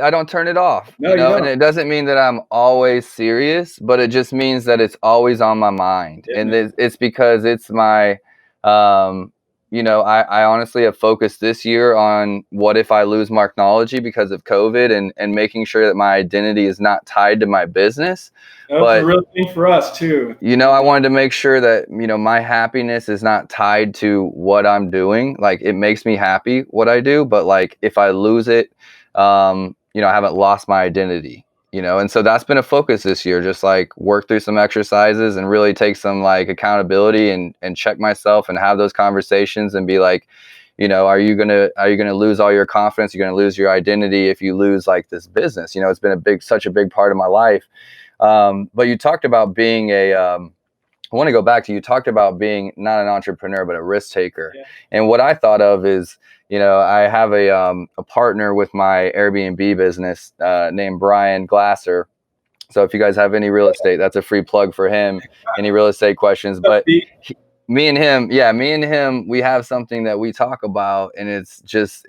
I don't turn it off, No, you and don't. it doesn't mean that I'm always serious, but it just means that it's always on my mind. Yeah, And man. it's because it's my, I honestly have focused this year on what if I lose Marknology because of COVID, and making sure that my identity is not tied to my business. That's a But real thing for us too. I wanted to make sure that, my happiness is not tied to what I'm doing. Like, it makes me happy what I do, but if I lose it, I haven't lost my identity, and so that's been a focus this year, just work through some exercises and really take some accountability and check myself and have those conversations and be like, are you gonna lose all your confidence? You're gonna lose your identity if you lose this business. It's been such a big part of my life. But you talked about being I want to go back to, you talked about being not an entrepreneur, but a risk taker. Yeah. And what I thought of is, I have a partner with my Airbnb business named Brian Glasser. So if you guys have any real estate, that's a free plug for him, any real estate questions. But me and him, we have something that we talk about, and it's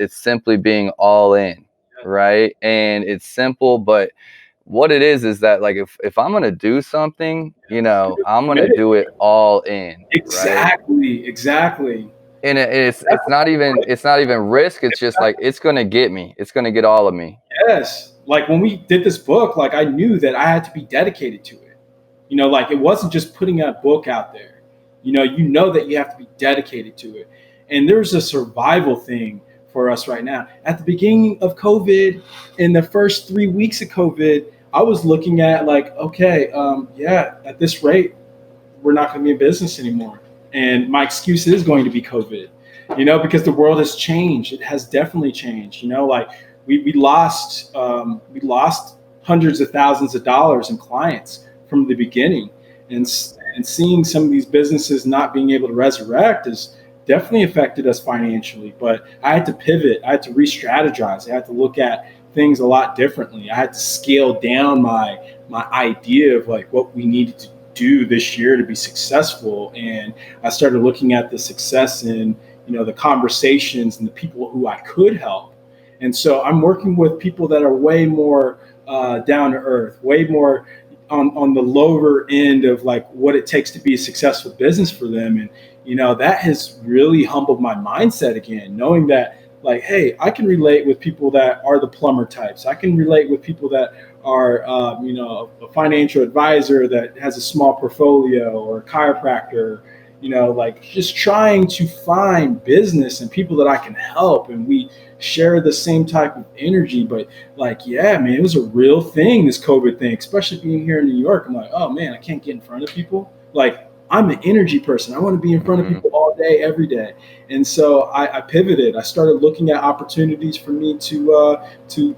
simply being all in, right? And it's simple, but what it is that if I'm gonna do something, I'm gonna do it all in, right? Exactly. And it's not even risk. It's just it's gonna get me. It's gonna get all of me. Yes. Like when we did this book, I knew that I had to be dedicated to it. It wasn't just putting a book out there. You know that you have to be dedicated to it. And there's a survival thing for us right now. At the beginning of COVID, in the first 3 weeks of COVID, I was looking at okay, at this rate, we're not going to be in business anymore. And my excuse is going to be COVID, because the world has changed. It has definitely changed. We lost hundreds of thousands of dollars in clients from the beginning, and seeing some of these businesses not being able to resurrect has definitely affected us financially. But I had to pivot. I had to re-strategize. I had to look at things a lot differently. I had to scale down my idea of what we needed to do this year to be successful. And I started looking at the success in, the conversations and the people who I could help. And so I'm working with people that are way more down to earth, way more on the lower end of what it takes to be a successful business for them. And, that has really humbled my mindset again, knowing that hey, I can relate with people that are the plumber types. I can relate with people that are, a financial advisor that has a small portfolio, or a chiropractor, just trying to find business and people that I can help. And we share the same type of energy. But yeah, man, it was a real thing, this COVID thing, especially being here in New York. I'm oh man, I can't get in front of people. I'm an energy person. I want to be in front of people all day, every day. And so I pivoted. I started looking at opportunities for me to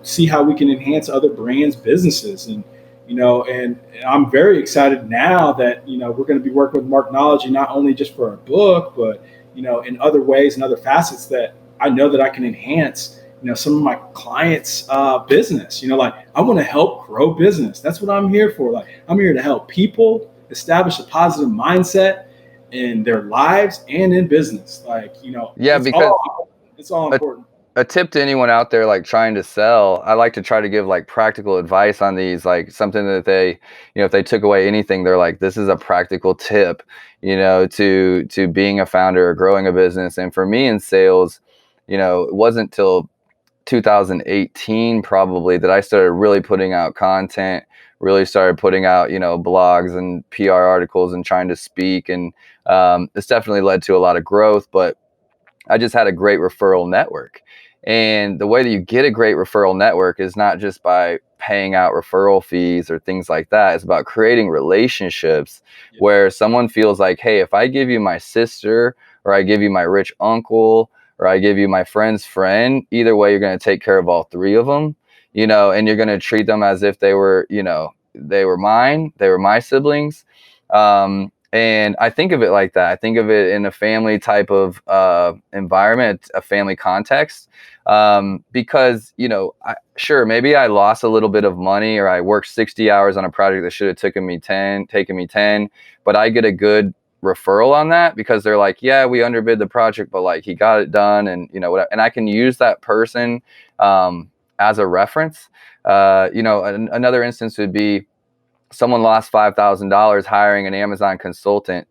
see how we can enhance other brands' businesses. And And I'm very excited now that, we're going to be working with Marknology, not only just for our book, but, in other ways and other facets that I know that I can enhance, some of my clients' business. Like, I want to help grow business. That's what I'm here for. Like, I'm here to help people establish a positive mindset in their lives and in business. Like, Yeah, it's all important. a tip to anyone out there like trying to sell, I like to try to give like practical advice on these, like something that they, if they took away anything, they're like, this is a practical tip, to being a founder or growing a business. And for me in sales, it wasn't till 2018 probably that I started really putting out content, really started putting out, blogs and PR articles and trying to speak. And it's definitely led to a lot of growth, but I just had a great referral network. And the way that you get a great referral network is not just by paying out referral fees or things like that. It's about creating relationships where someone feels like, hey, if I give you my sister, or I give you my rich uncle, or I give you my friend's friend, either way, you're going to take care of all three of them, and you're going to treat them as if they were, they were mine, they were my siblings. And I think of it like that. I think of it in a family type of environment, a family context, because, sure, maybe I lost a little bit of money, or I worked 60 hours on a project that should have taken me 10, but I get a good referral on that because they're like, yeah, we underbid the project, but like he got it done, and whatever. And I can use that person as a reference. Another instance would be, someone lost $5,000 hiring an Amazon consultant.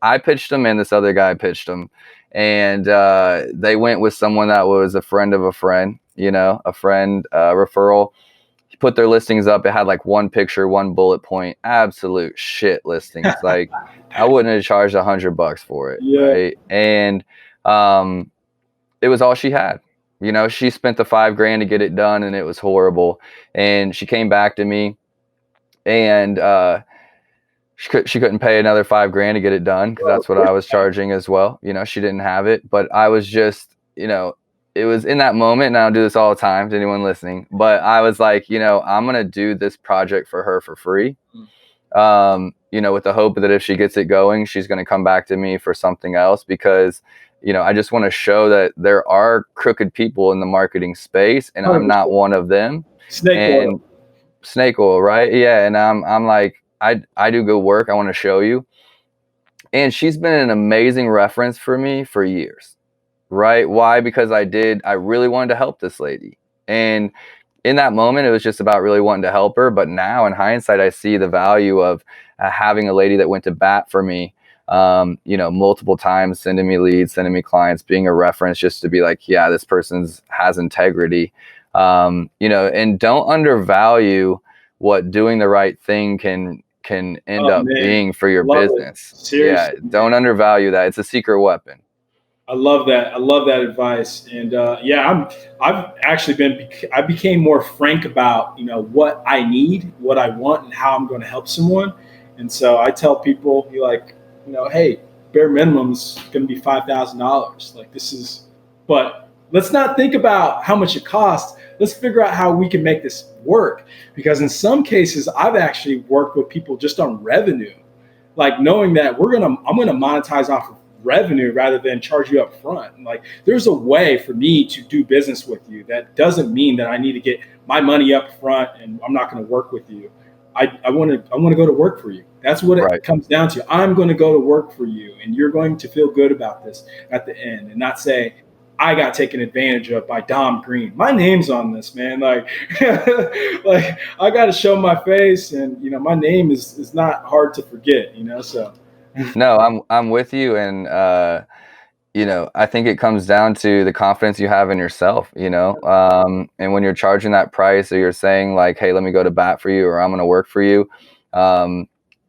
I pitched them, and this other guy pitched them, and they went with someone that was a friend of a friend, a friend referral. He put their listings up. It had like one picture, one bullet point, absolute shit listings. Like I wouldn't have charged $100 for it. Yeah. Right. And it was all she had. She spent the $5,000 to get it done, and it was horrible. And she came back to me, and she couldn't pay another $5,000 to get it done, because that's what I was charging as well. She didn't have it, but I was just, it was in that moment, and I don't do this all the time to anyone listening, but I was like, I'm going to do this project for her for free. With the hope that if she gets it going, she's going to come back to me for something else, because, I just want to show that there are crooked people in the marketing space, and I'm not one of them. Snake oil, right? Yeah. And I'm like, I do good work. I want to show you. And she's been an amazing reference for me for years. Right? Why? Because I really wanted to help this lady. And in that moment, it was just about really wanting to help her. But now in hindsight, I see the value of having a lady that went to bat for me, multiple times, sending me leads, sending me clients, being a reference, just to be like, yeah, this person has integrity. And don't undervalue what doing the right thing can end up being for your business. Yeah, don't undervalue that. It's a secret weapon. I love that. I love that advice. And I became more frank about, what I need, what I want, and how I'm going to help someone. And so I tell people, hey, bare minimum is going to be $5,000. Like but let's not think about how much it costs. Let's figure out how we can make this work. Because in some cases, I've actually worked with people just on revenue, like knowing that I'm going to monetize off of revenue rather than charge you up front. And like, there's a way for me to do business with you. That doesn't mean that I need to get my money up front and I'm not going to work with you. I want to go to work for you. That's what it comes down to. I'm going to go to work for you, and you're going to feel good about this at the end, and not say, I got taken advantage of by Dom Green. My name's on this, man. Like, like I got to show my face, and my name is not hard to forget. So. No, I'm with you, and I think it comes down to the confidence you have in yourself. And when you're charging that price, or you're saying like, hey, let me go to bat for you, or I'm going to work for you,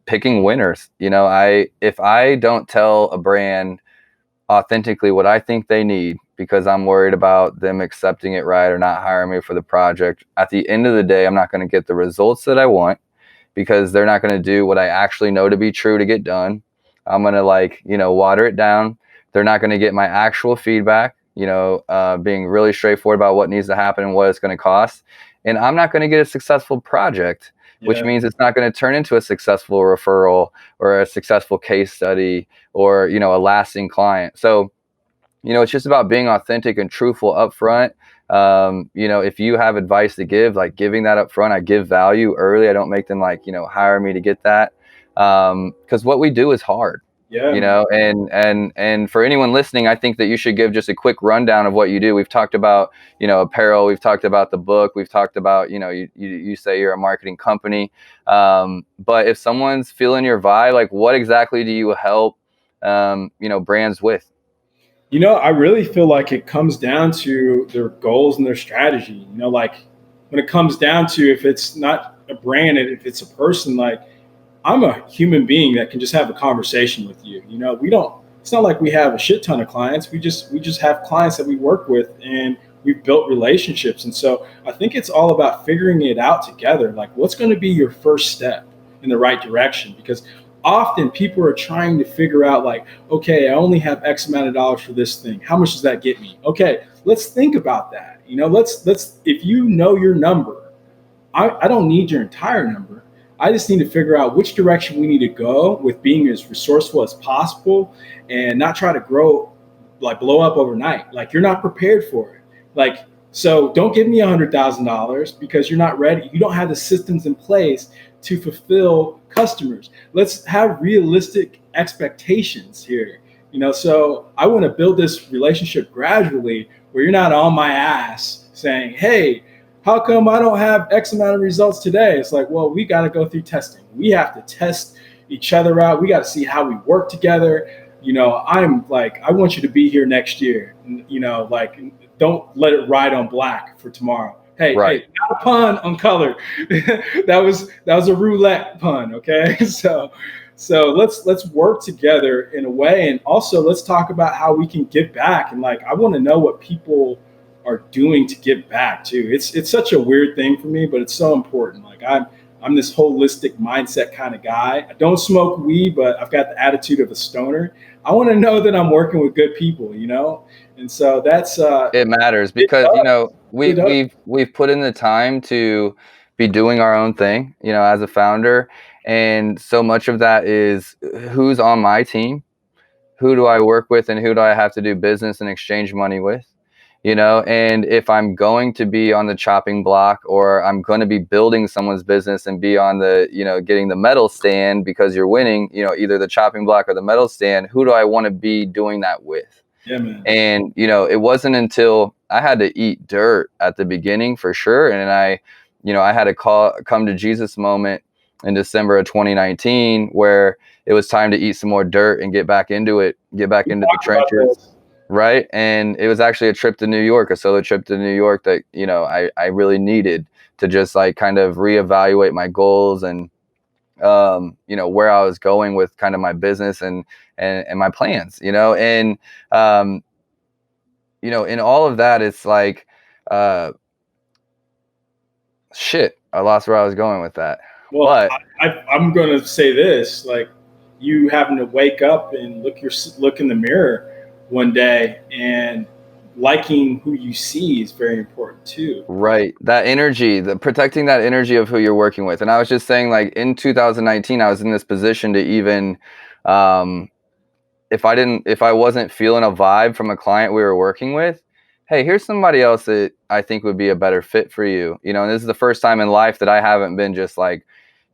picking winners. If I don't tell a brand authentically what I think they need, because I'm worried about them accepting it right or not hiring me for the project, at the end of the day, I'm not going to get the results that I want, because they're not going to do what I actually know to be true to get done. I'm going to water it down. They're not going to get my actual feedback, being really straightforward about what needs to happen and what it's going to cost. And I'm not going to get a successful project which Yeah. means it's not going to turn into a successful referral or a successful case study or, you know, a lasting client. So, you know, it's just about being authentic and truthful up front. You know, if you have advice to give, like giving that up front, I give value early. I don't make them like, you know, hire me to get that. Because what we do is hard, Yeah, you man. know, and for anyone listening, I think that you should give just a quick rundown of what you do. We've talked about, you know, apparel. We've talked about the book. We've talked about, you know, you say you're a marketing company. But if someone's feeling your vibe, like what exactly do you help, you know, brands with? You know, I really feel like it comes down to their goals and their strategy. You know, like when it comes down to if it's not a brand, and if it's a person, like I'm a human being that can just have a conversation with you. You know, we don't. It's not like we have a shit ton of clients. We just have clients that we work with, and we've built relationships. And so I think it's all about figuring it out together. Like, what's going to be your first step in the right direction? Because often people are trying to figure out, like, okay, I only have X amount of dollars for this thing. How much does that get me? Okay, let's think about that. You know, let's if you know your number, I don't need your entire number. I just need to figure out which direction we need to go with being as resourceful as possible and not try to grow, like blow up overnight. Like you're not prepared for it. Like, so don't give me $100,000 because you're not ready. You don't have the systems in place to fulfill customers. Let's have realistic expectations here. You know, so I want to build this relationship gradually where you're not on my ass saying, hey, how come I don't have X amount of results today? It's like, well, we got to go through testing. We have to test each other out. We got to see how we work together. You know, I'm like, I want you to be here next year. You know, like, don't let it ride on black for tomorrow. Hey, Right. hey, not a pun on color. that was a roulette pun. Okay, so let's work together in a way, and also let's talk about how we can give back. And like, I want to know what people are doing to give back too. It's such a weird thing for me, but it's so important. Like I'm this holistic mindset kind of guy. I don't smoke weed, but I've got the attitude of a stoner. I want to know that I'm working with good people, you know? And so that's It matters it because, you does. know, It does. we've put in the time to be doing our own thing, you know, as a founder. And so much of that is who's on my team, who do I work with, and who do I have to do business and exchange money with, you know? And if I'm going to be on the chopping block or I'm going to be building someone's business and be on the, you know, getting the medal stand because you're winning, you know, either the chopping block or the medal stand, who do I want to be doing that with? Yeah, man. And, you know, it wasn't until I had to eat dirt at the beginning for sure. And you know, I had a come to Jesus moment in December of 2019 where it was time to eat some more dirt and get back into it, get back We into the talked about trenches. this. Right. And it was actually a trip to New York, a solo trip to New York that, you know, I really needed to just like kind of reevaluate my goals and, you know, where I was going with kind of my business and my plans, you know, and, you know, in all of that, it's like, uh, shit, I lost where I was going with that. Well, But I'm going to say this: like, you having to wake up and look in the mirror one day and liking who you see is very important too. right, that energy, the protecting that energy of who you're working with. And I was just saying, like in 2019, I was in this position to even, um, if I wasn't feeling a vibe from a client we were working with, hey, here's somebody else that I think would be a better fit for you. You know, and this is the first time in life that I haven't been just like,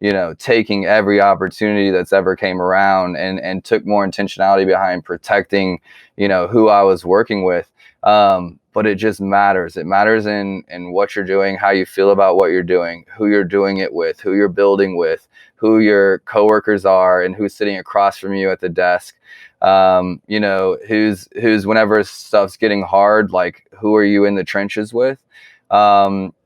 you know, taking every opportunity that's ever came around and took more intentionality behind protecting, you know, who I was working with. But it just matters. It matters in what you're doing, how you feel about what you're doing, who you're doing it with, who you're building with, who your coworkers are, and who's sitting across from you at the desk. You know, who's whenever stuff's getting hard, like who are you in the trenches with?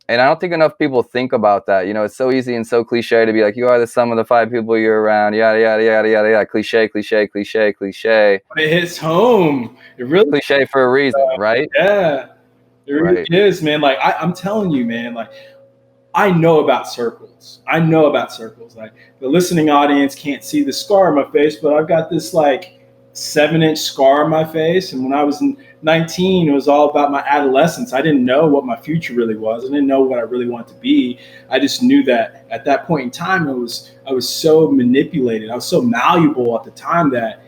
And I don't think enough people think about that. You know, it's so easy and so cliche to be like, you are the sum of the 5 people you're around, yada, yada, yada, yada, yada. Cliche, cliche, cliche, cliche. But it hits home. It really, Cliche for a reason, right? yeah, it really Right. is, man. Like I'm telling you, man. Like I know about circles. I know about circles. Like the listening audience can't see the scar on my face, but I've got this like 7-inch scar on my face. And when I was in 19, it was all about my adolescence. I didn't know what my future really was. I didn't know what I really wanted to be. I just knew that at that point in time, I was so manipulated. I was so malleable at the time that,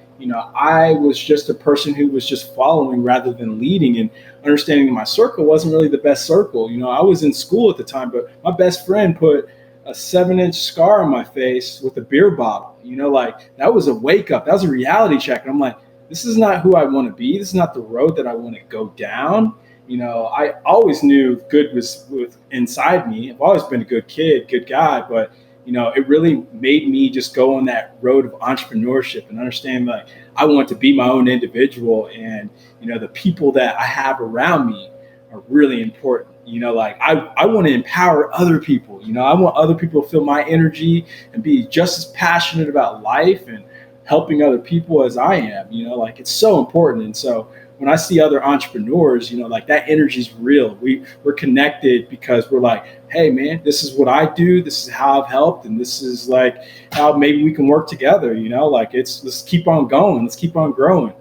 I was just a person who was just following rather than leading, and understanding my circle wasn't really the best circle. I was in school at the time, but my best friend put a 7-inch scar on my face with a beer bottle. Like that was a wake up. That was a reality check. And I'm like, this is not who I want to be. This is not the road that I want to go down. I always knew good was inside me. I've always been a good kid, good guy, but it really made me just go on that road of entrepreneurship and understand like I want to be my own individual, and the people that I have around me are really important. Like I want to empower other people. I want other people to feel my energy and be just as passionate about life and helping other people as I am. Like it's so important. And so when I see other entrepreneurs, like that energy is real. We're connected because we're like, hey man, this is what I do. This is how I've helped. And this is like how maybe we can work together, like let's keep on going. Let's keep on growing.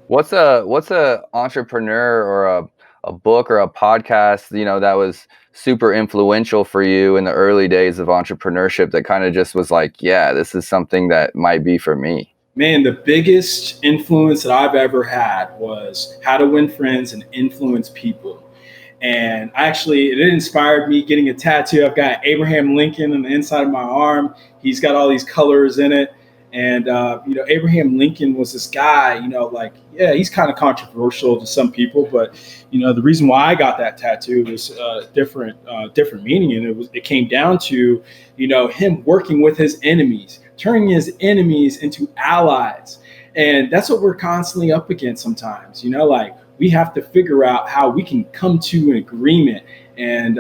What's a entrepreneur or a book or a podcast, that was super influential for you in the early days of entrepreneurship that kind of just was like, yeah, this is something that might be for me? Man, the biggest influence that I've ever had was How to Win Friends and Influence People. And it inspired me getting a tattoo. I've got Abraham Lincoln on the inside of my arm. He's got all these colors in it. And, Abraham Lincoln was this guy, he's kind of controversial to some people, but, the reason why I got that tattoo was different meaning. And it came down to, him working with his enemies, turning his enemies into allies. And that's what we're constantly up against sometimes, we have to figure out how we can come to an agreement. And,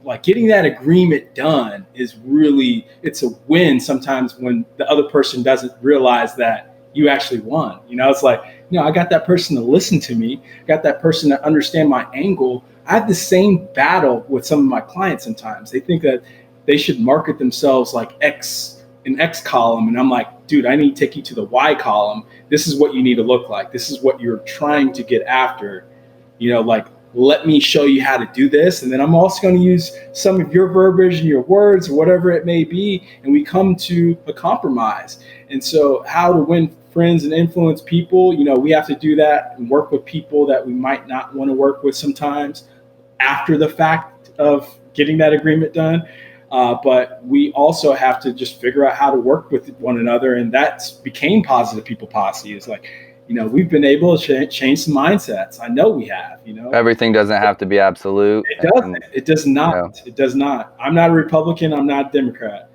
like getting that agreement done is really, it's a win sometimes when the other person doesn't realize that you actually won. It's like, I got that person to listen to me, got that person to understand my angle. I have the same battle with some of my clients sometimes. They think that they should market themselves like an X column. And I'm like, dude, I need to take you to the Y column. This is what you need to look like. This is what you're trying to get after, like, let me show you how to do this. And then I'm also going to use some of your verbiage and your words or whatever it may be. And we come to a compromise. And so how to win friends and influence people, we have to do that and work with people that we might not want to work with sometimes after the fact of getting that agreement done. But we also have to just figure out how to work with one another. And that's became Positive People Posse. It's like, we've been able to change some mindsets. I know we have, Everything doesn't have to be absolute. It doesn't. It does not. It does not. I'm not a Republican. I'm not a Democrat.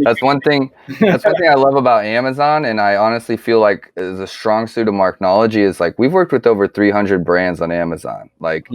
That's one thing I love about Amazon, and I honestly feel like is a strong suit of Marknology is like we've worked with over 300 brands on Amazon. Like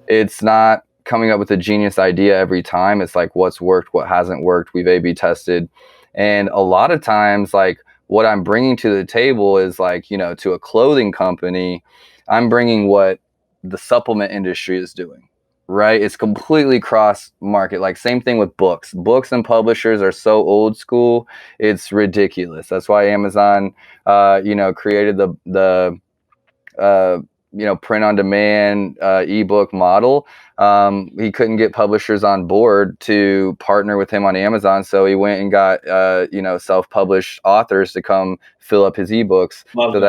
It's not coming up with a genius idea every time. It's like what's worked, what hasn't worked. We've A/B tested, and a lot of times like what I'm bringing to the table is like, to a clothing company, I'm bringing what the supplement industry is doing, right? It's completely cross market. Like same thing with books. Books and publishers are so old school. It's ridiculous. That's why Amazon, created the print on demand ebook model. He couldn't get publishers on board to partner with him on Amazon, so he went and got self-published authors to come fill up his ebooks so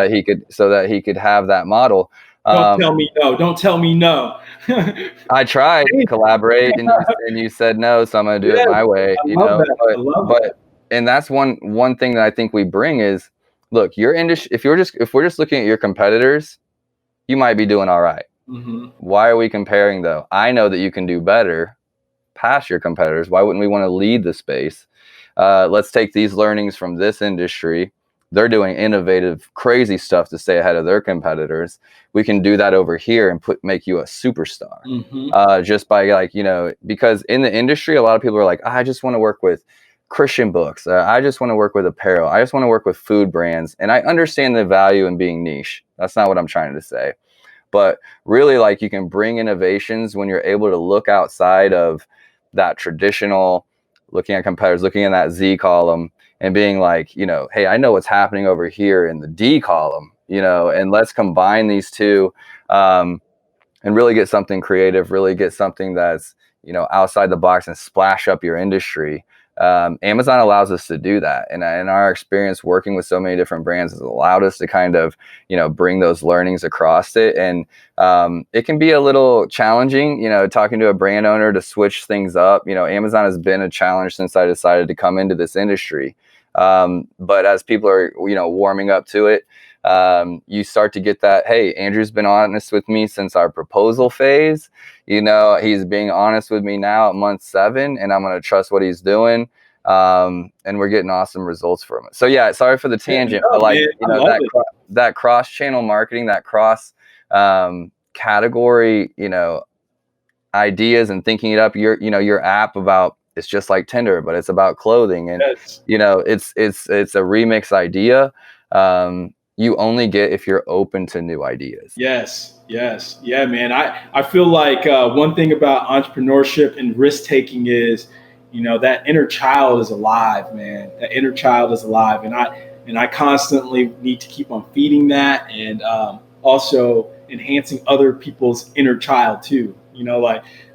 that he could have that model. Don't tell me no. Don't tell me no. I tried to collaborate, and you said no, so I'm going to do it my way. I love that. And that's one thing that I think we bring is, look, your industry. If we're just looking at your competitors, you might be doing all right. Mm-hmm. Why are we comparing though? I know that you can do better past your competitors. Why wouldn't we want to lead the space? Let's take these learnings from this industry. They're doing innovative, crazy stuff to stay ahead of their competitors. We can do that over here and make you a superstar. Mm-hmm. Just by because in the industry, a lot of people are like, I just want to work with Christian books. I just want to work with apparel. I just want to work with food brands. And I understand the value in being niche. That's not what I'm trying to say. But really, like, you can bring innovations when you're able to look outside of that traditional, looking at competitors, looking in that Z column and being like, hey, I know what's happening over here in the D column. and let's combine these two, and really get something creative, really get something that's, outside the box and splash up your industry. Amazon allows us to do that. And in our experience working with so many different brands has allowed us to kind of, bring those learnings across it. And it can be a little challenging, talking to a brand owner to switch things up. Amazon has been a challenge since I decided to come into this industry. But as people are, warming up to it, you start to get that, hey, Andrew's been honest with me since our proposal phase. He's being honest with me now at month 7, and I'm going to trust what he's doing. And we're getting awesome results from it. So yeah, sorry for the tangent, but like, that cross-channel marketing, that cross category, ideas and thinking it up, your app about, it's just like Tinder, but it's about clothing. And, Yes. it's a remix idea. You only get if you're open to new ideas. Yes. Yeah, man. I feel like one thing about entrepreneurship and risk taking is, that inner child is alive, man. That inner child is alive. And I constantly need to keep on feeding that, and also enhancing other people's inner child too.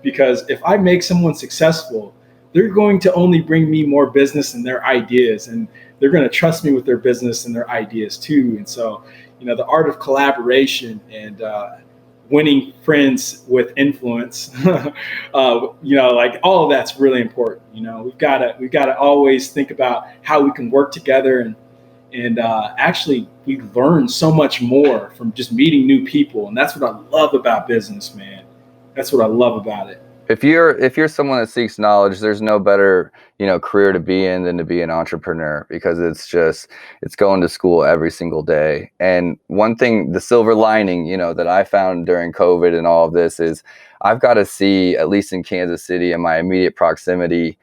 Because if I make someone successful, they're going to only bring me more business and their ideas, and they're going to trust me with their business and their ideas too. And so, the art of collaboration and winning friends with influence, like all of that's really important. We've got to always think about how we can work together, and actually we learn so much more from just meeting new people. And that's what I love about business, man. That's what I love about it. If you're someone that seeks knowledge, there's no better, career to be in than to be an entrepreneur, because it's going to school every single day. And one thing, the silver lining, that I found during COVID and all of this is I've got to see, at least in Kansas City and my immediate proximity,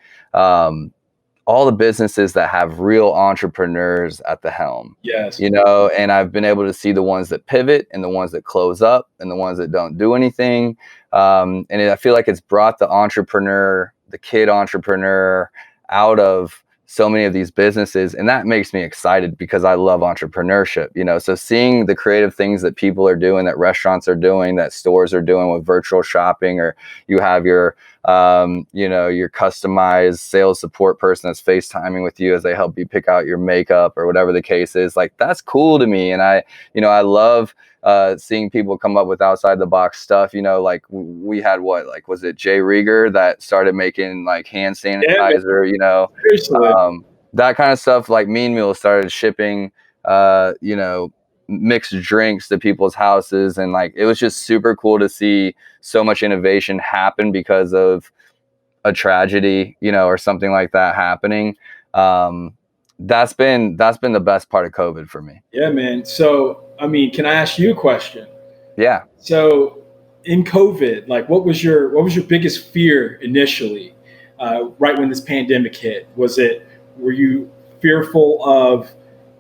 all the businesses that have real entrepreneurs at the helm. Yes. And I've been able to see the ones that pivot and the ones that close up and the ones that don't do anything. And I feel like it's brought the entrepreneur, the kid entrepreneur out of so many of these businesses. And that makes me excited because I love entrepreneurship, so seeing the creative things that people are doing, that restaurants are doing, that stores are doing with virtual shopping, or you have your, your customized sales support person that's FaceTiming with you as they help you pick out your makeup or whatever the case is. Like, that's cool to me. And I love seeing people come up with outside the box stuff. Like we had was it Jay Rieger that started making like hand sanitizer, that kind of stuff. Like Mean Mule started shipping, mixed drinks to people's houses. And like, it was just super cool to see so much innovation happen because of a tragedy, or something like that happening. That's been the best part of COVID for me. Yeah, man. So, can I ask you a question? Yeah. So in COVID, like what was your biggest fear initially, right when this pandemic hit? Were you fearful of,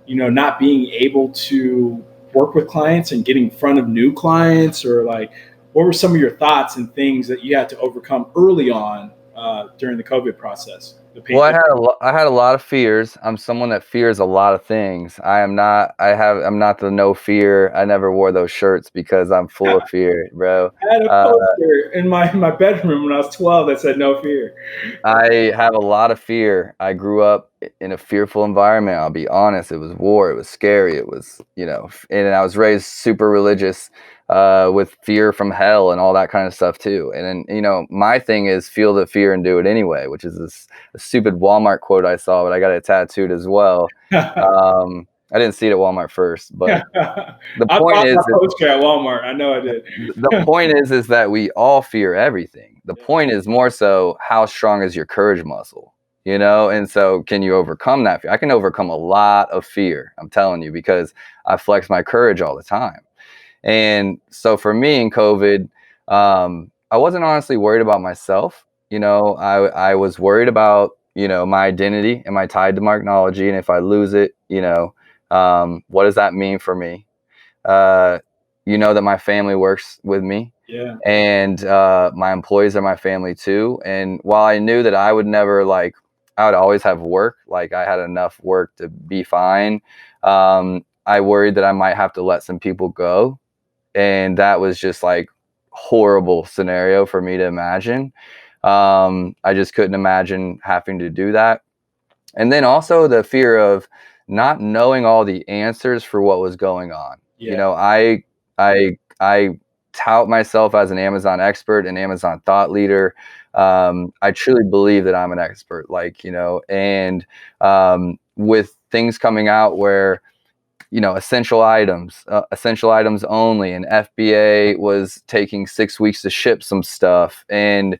not being able to work with clients and getting in front of new clients, or like, what were some of your thoughts and things that you had to overcome early on during the COVID process? Well, I had a lot of fears. I'm someone that fears a lot of things. I'm not the no fear. I never wore those shirts because I'm full of fear, bro. I had a poster in my bedroom when I was 12 that said no fear. I have a lot of fear. I grew up in a fearful environment. I'll be honest. It was war. It was scary. It was, and I was raised super religious, with fear from hell and all that kind of stuff too. And then, my thing is feel the fear and do it anyway, which is a stupid Walmart quote I saw, but I got it tattooed as well. I didn't see it at Walmart first, but the point is, poster at Walmart. I know I did. The point is that we all fear everything. The point is more so, how strong is your courage muscle, and so can you overcome that fear? I can overcome a lot of fear, I'm telling you, because I flex my courage all the time. And so for me in COVID, I wasn't honestly worried about myself. I was worried about, my identity. Am I tied to Marknology? And if I lose it, what does that mean for me? That my family works with me. Yeah. And my employees are my family too. And while I knew that I would never I would always have work, like I had enough work to be fine. I worried that I might have to let some people go. And that was just like horrible scenario for me to imagine. I just couldn't imagine having to do that. And then also the fear of not knowing all the answers for what was going on. You Yeah. know, I tout myself as an Amazon expert, an Amazon thought leader. I truly believe that I'm an expert, like, you know, and with things coming out where, you know, essential items only, and FBA was taking 6 weeks to ship some stuff, and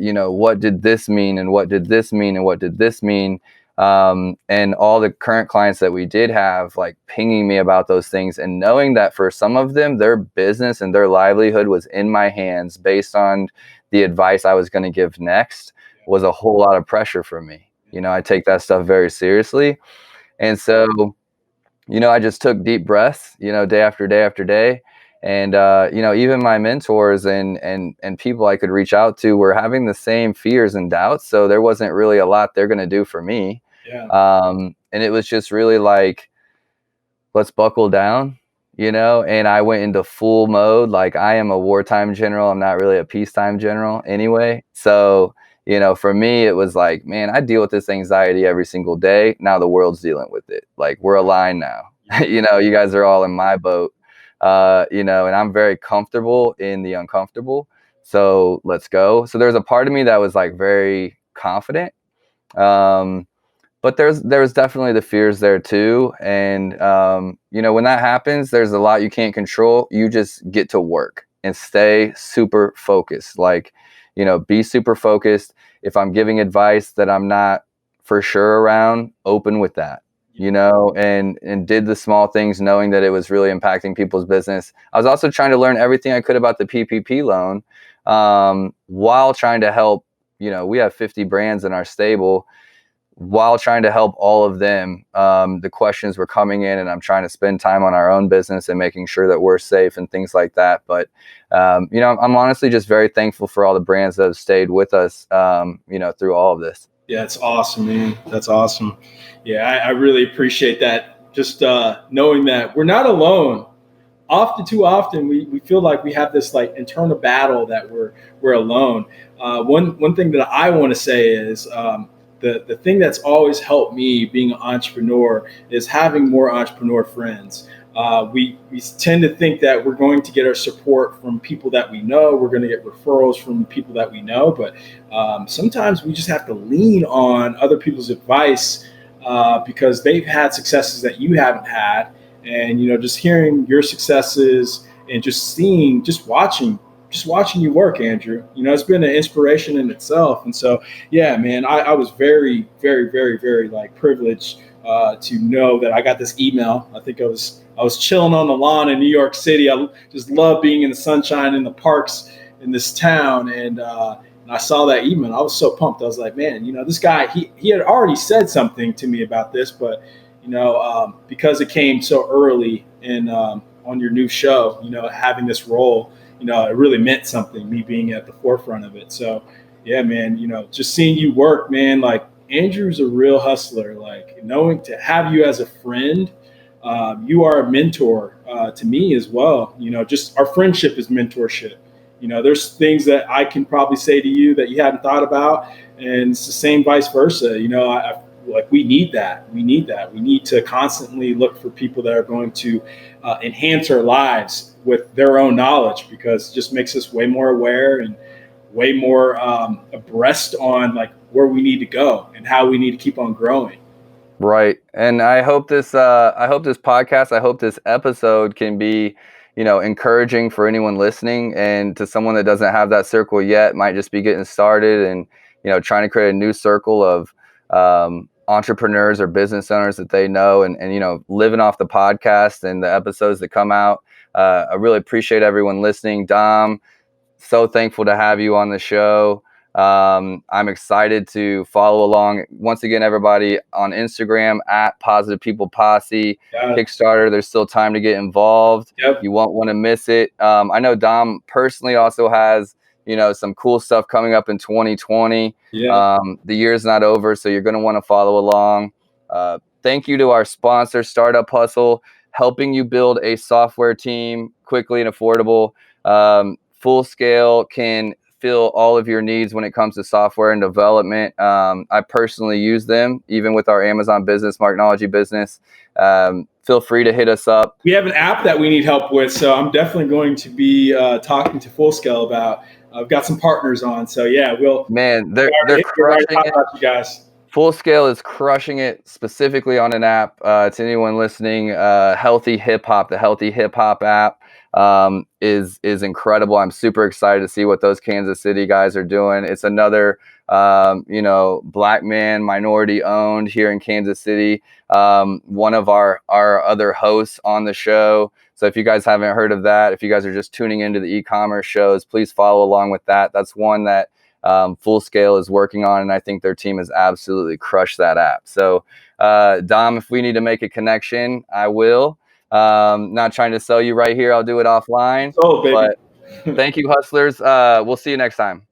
you know, what did this mean, and what did this mean, and what did this mean, and all the current clients that we did have, like, pinging me about those things, and knowing that for some of them, their business and their livelihood was in my hands based on the advice I was going to give next, was a whole lot of pressure for me. You know, I take that stuff very seriously. And so, you know, I just took deep breaths, you know, day after day after day. And, you know, even my mentors and people I could reach out to were having the same fears and doubts. So there wasn't really a lot they're going to do for me. Yeah. And it was just really like, let's buckle down, you know. And I went into full mode. Like, I am a wartime general. I'm not really a peacetime general anyway. So, you know, for me, it was like, man, I deal with this anxiety every single day. Now the world's dealing with it. Like, we're aligned now. You know, you guys are all in my boat. You know, and I'm very comfortable in the uncomfortable. So let's go. So there's a part of me that was like very confident. Um, but there's definitely the fears there too. And you know, when that happens, there's a lot you can't control. You just get to work and stay super focused. Like, you know, be super focused. If I'm giving advice that I'm not for sure around, open with that, you know, and did the small things knowing that it was really impacting people's business. I was also trying to learn everything I could about the PPP loan, while trying to help. You know, we have 50 brands in our stable. While trying to help all of them, the questions were coming in, and I'm trying to spend time on our own business and making sure that we're safe and things like that. But, you know, I'm honestly just very thankful for all the brands that have stayed with us, you know, through all of this. Yeah, that's awesome, man. That's awesome. Yeah, I really appreciate that. Just knowing that we're not alone. Too often, we feel like we have this like internal battle that we're alone. One thing that I want to say is, the thing that's always helped me being an entrepreneur is having more entrepreneur friends. We tend to think that we're going to get our support from people that we know. We're going to get referrals from people that we know, but sometimes we just have to lean on other people's advice, because they've had successes that you haven't had. And, you know, just hearing your successes and just watching you work, Andrew, you know, it's been an inspiration in itself. And so, yeah, man, I was very, very, very, very like privileged to know that I got this email. I think I was chilling on the lawn in New York City. I just love being in the sunshine in the parks in this town. And I saw that email. I was so pumped. I was like, man, you know, this guy, he had already said something to me about this, but, you know, because it came so early in on your new show, you know, having this role, you know, it really meant something, me being at the forefront of it. So, yeah, man, you know, just seeing you work, man, like Andrew's a real hustler. Like, knowing to have you as a friend, you are a mentor to me as well. You know, just our friendship is mentorship. You know, there's things that I can probably say to you that you hadn't thought about, and it's the same vice versa. You know, like we need that. We need that. We need to constantly look for people that are going to enhance our lives with their own knowledge, because it just makes us way more aware and way more abreast on like where we need to go and how we need to keep on growing. Right. And I hope this podcast, I hope this episode can be, you know, encouraging for anyone listening, and to someone that doesn't have that circle yet, might just be getting started, and, you know, trying to create a new circle of entrepreneurs or business owners that they know, and, you know, living off the podcast and the episodes that come out. I really appreciate everyone listening. Dom, so thankful to have you on the show. I'm excited to follow along. Once again, everybody on Instagram at PositivePeoplePosse. Yeah. Kickstarter, there's still time to get involved. Yep. You won't want to miss it. I know Dom personally also has, you know, some cool stuff coming up in 2020. Yeah. The year's not over, so you're going to want to follow along. thank you to our sponsor, Startup Hustle, helping you build a software team quickly and affordable. Full Scale can fill all of your needs when it comes to software and development. I personally use them, even with our Amazon business, Marknology business. Feel free to hit us up. We have an app that we need help with, so I'm definitely going to be talking to Full Scale about. I've got some partners on, so yeah, we'll. Man, they're crushing it. About you guys. Full Scale is crushing it, specifically on an app. To anyone listening, Healthy Hip Hop, the Healthy Hip Hop app is incredible. I'm super excited to see what those Kansas City guys are doing. It's another Black man, minority owned here in Kansas City. One of our other hosts on the show. So if you guys haven't heard of that, if you guys are just tuning into the e-commerce shows, please follow along with that. That's one that Full Scale is working on, and I think their team has absolutely crushed that app. So Dom, if we need to make a connection, I will. Not trying to sell you right here. I'll do it offline. Oh, baby. But thank you, hustlers. We'll see you next time.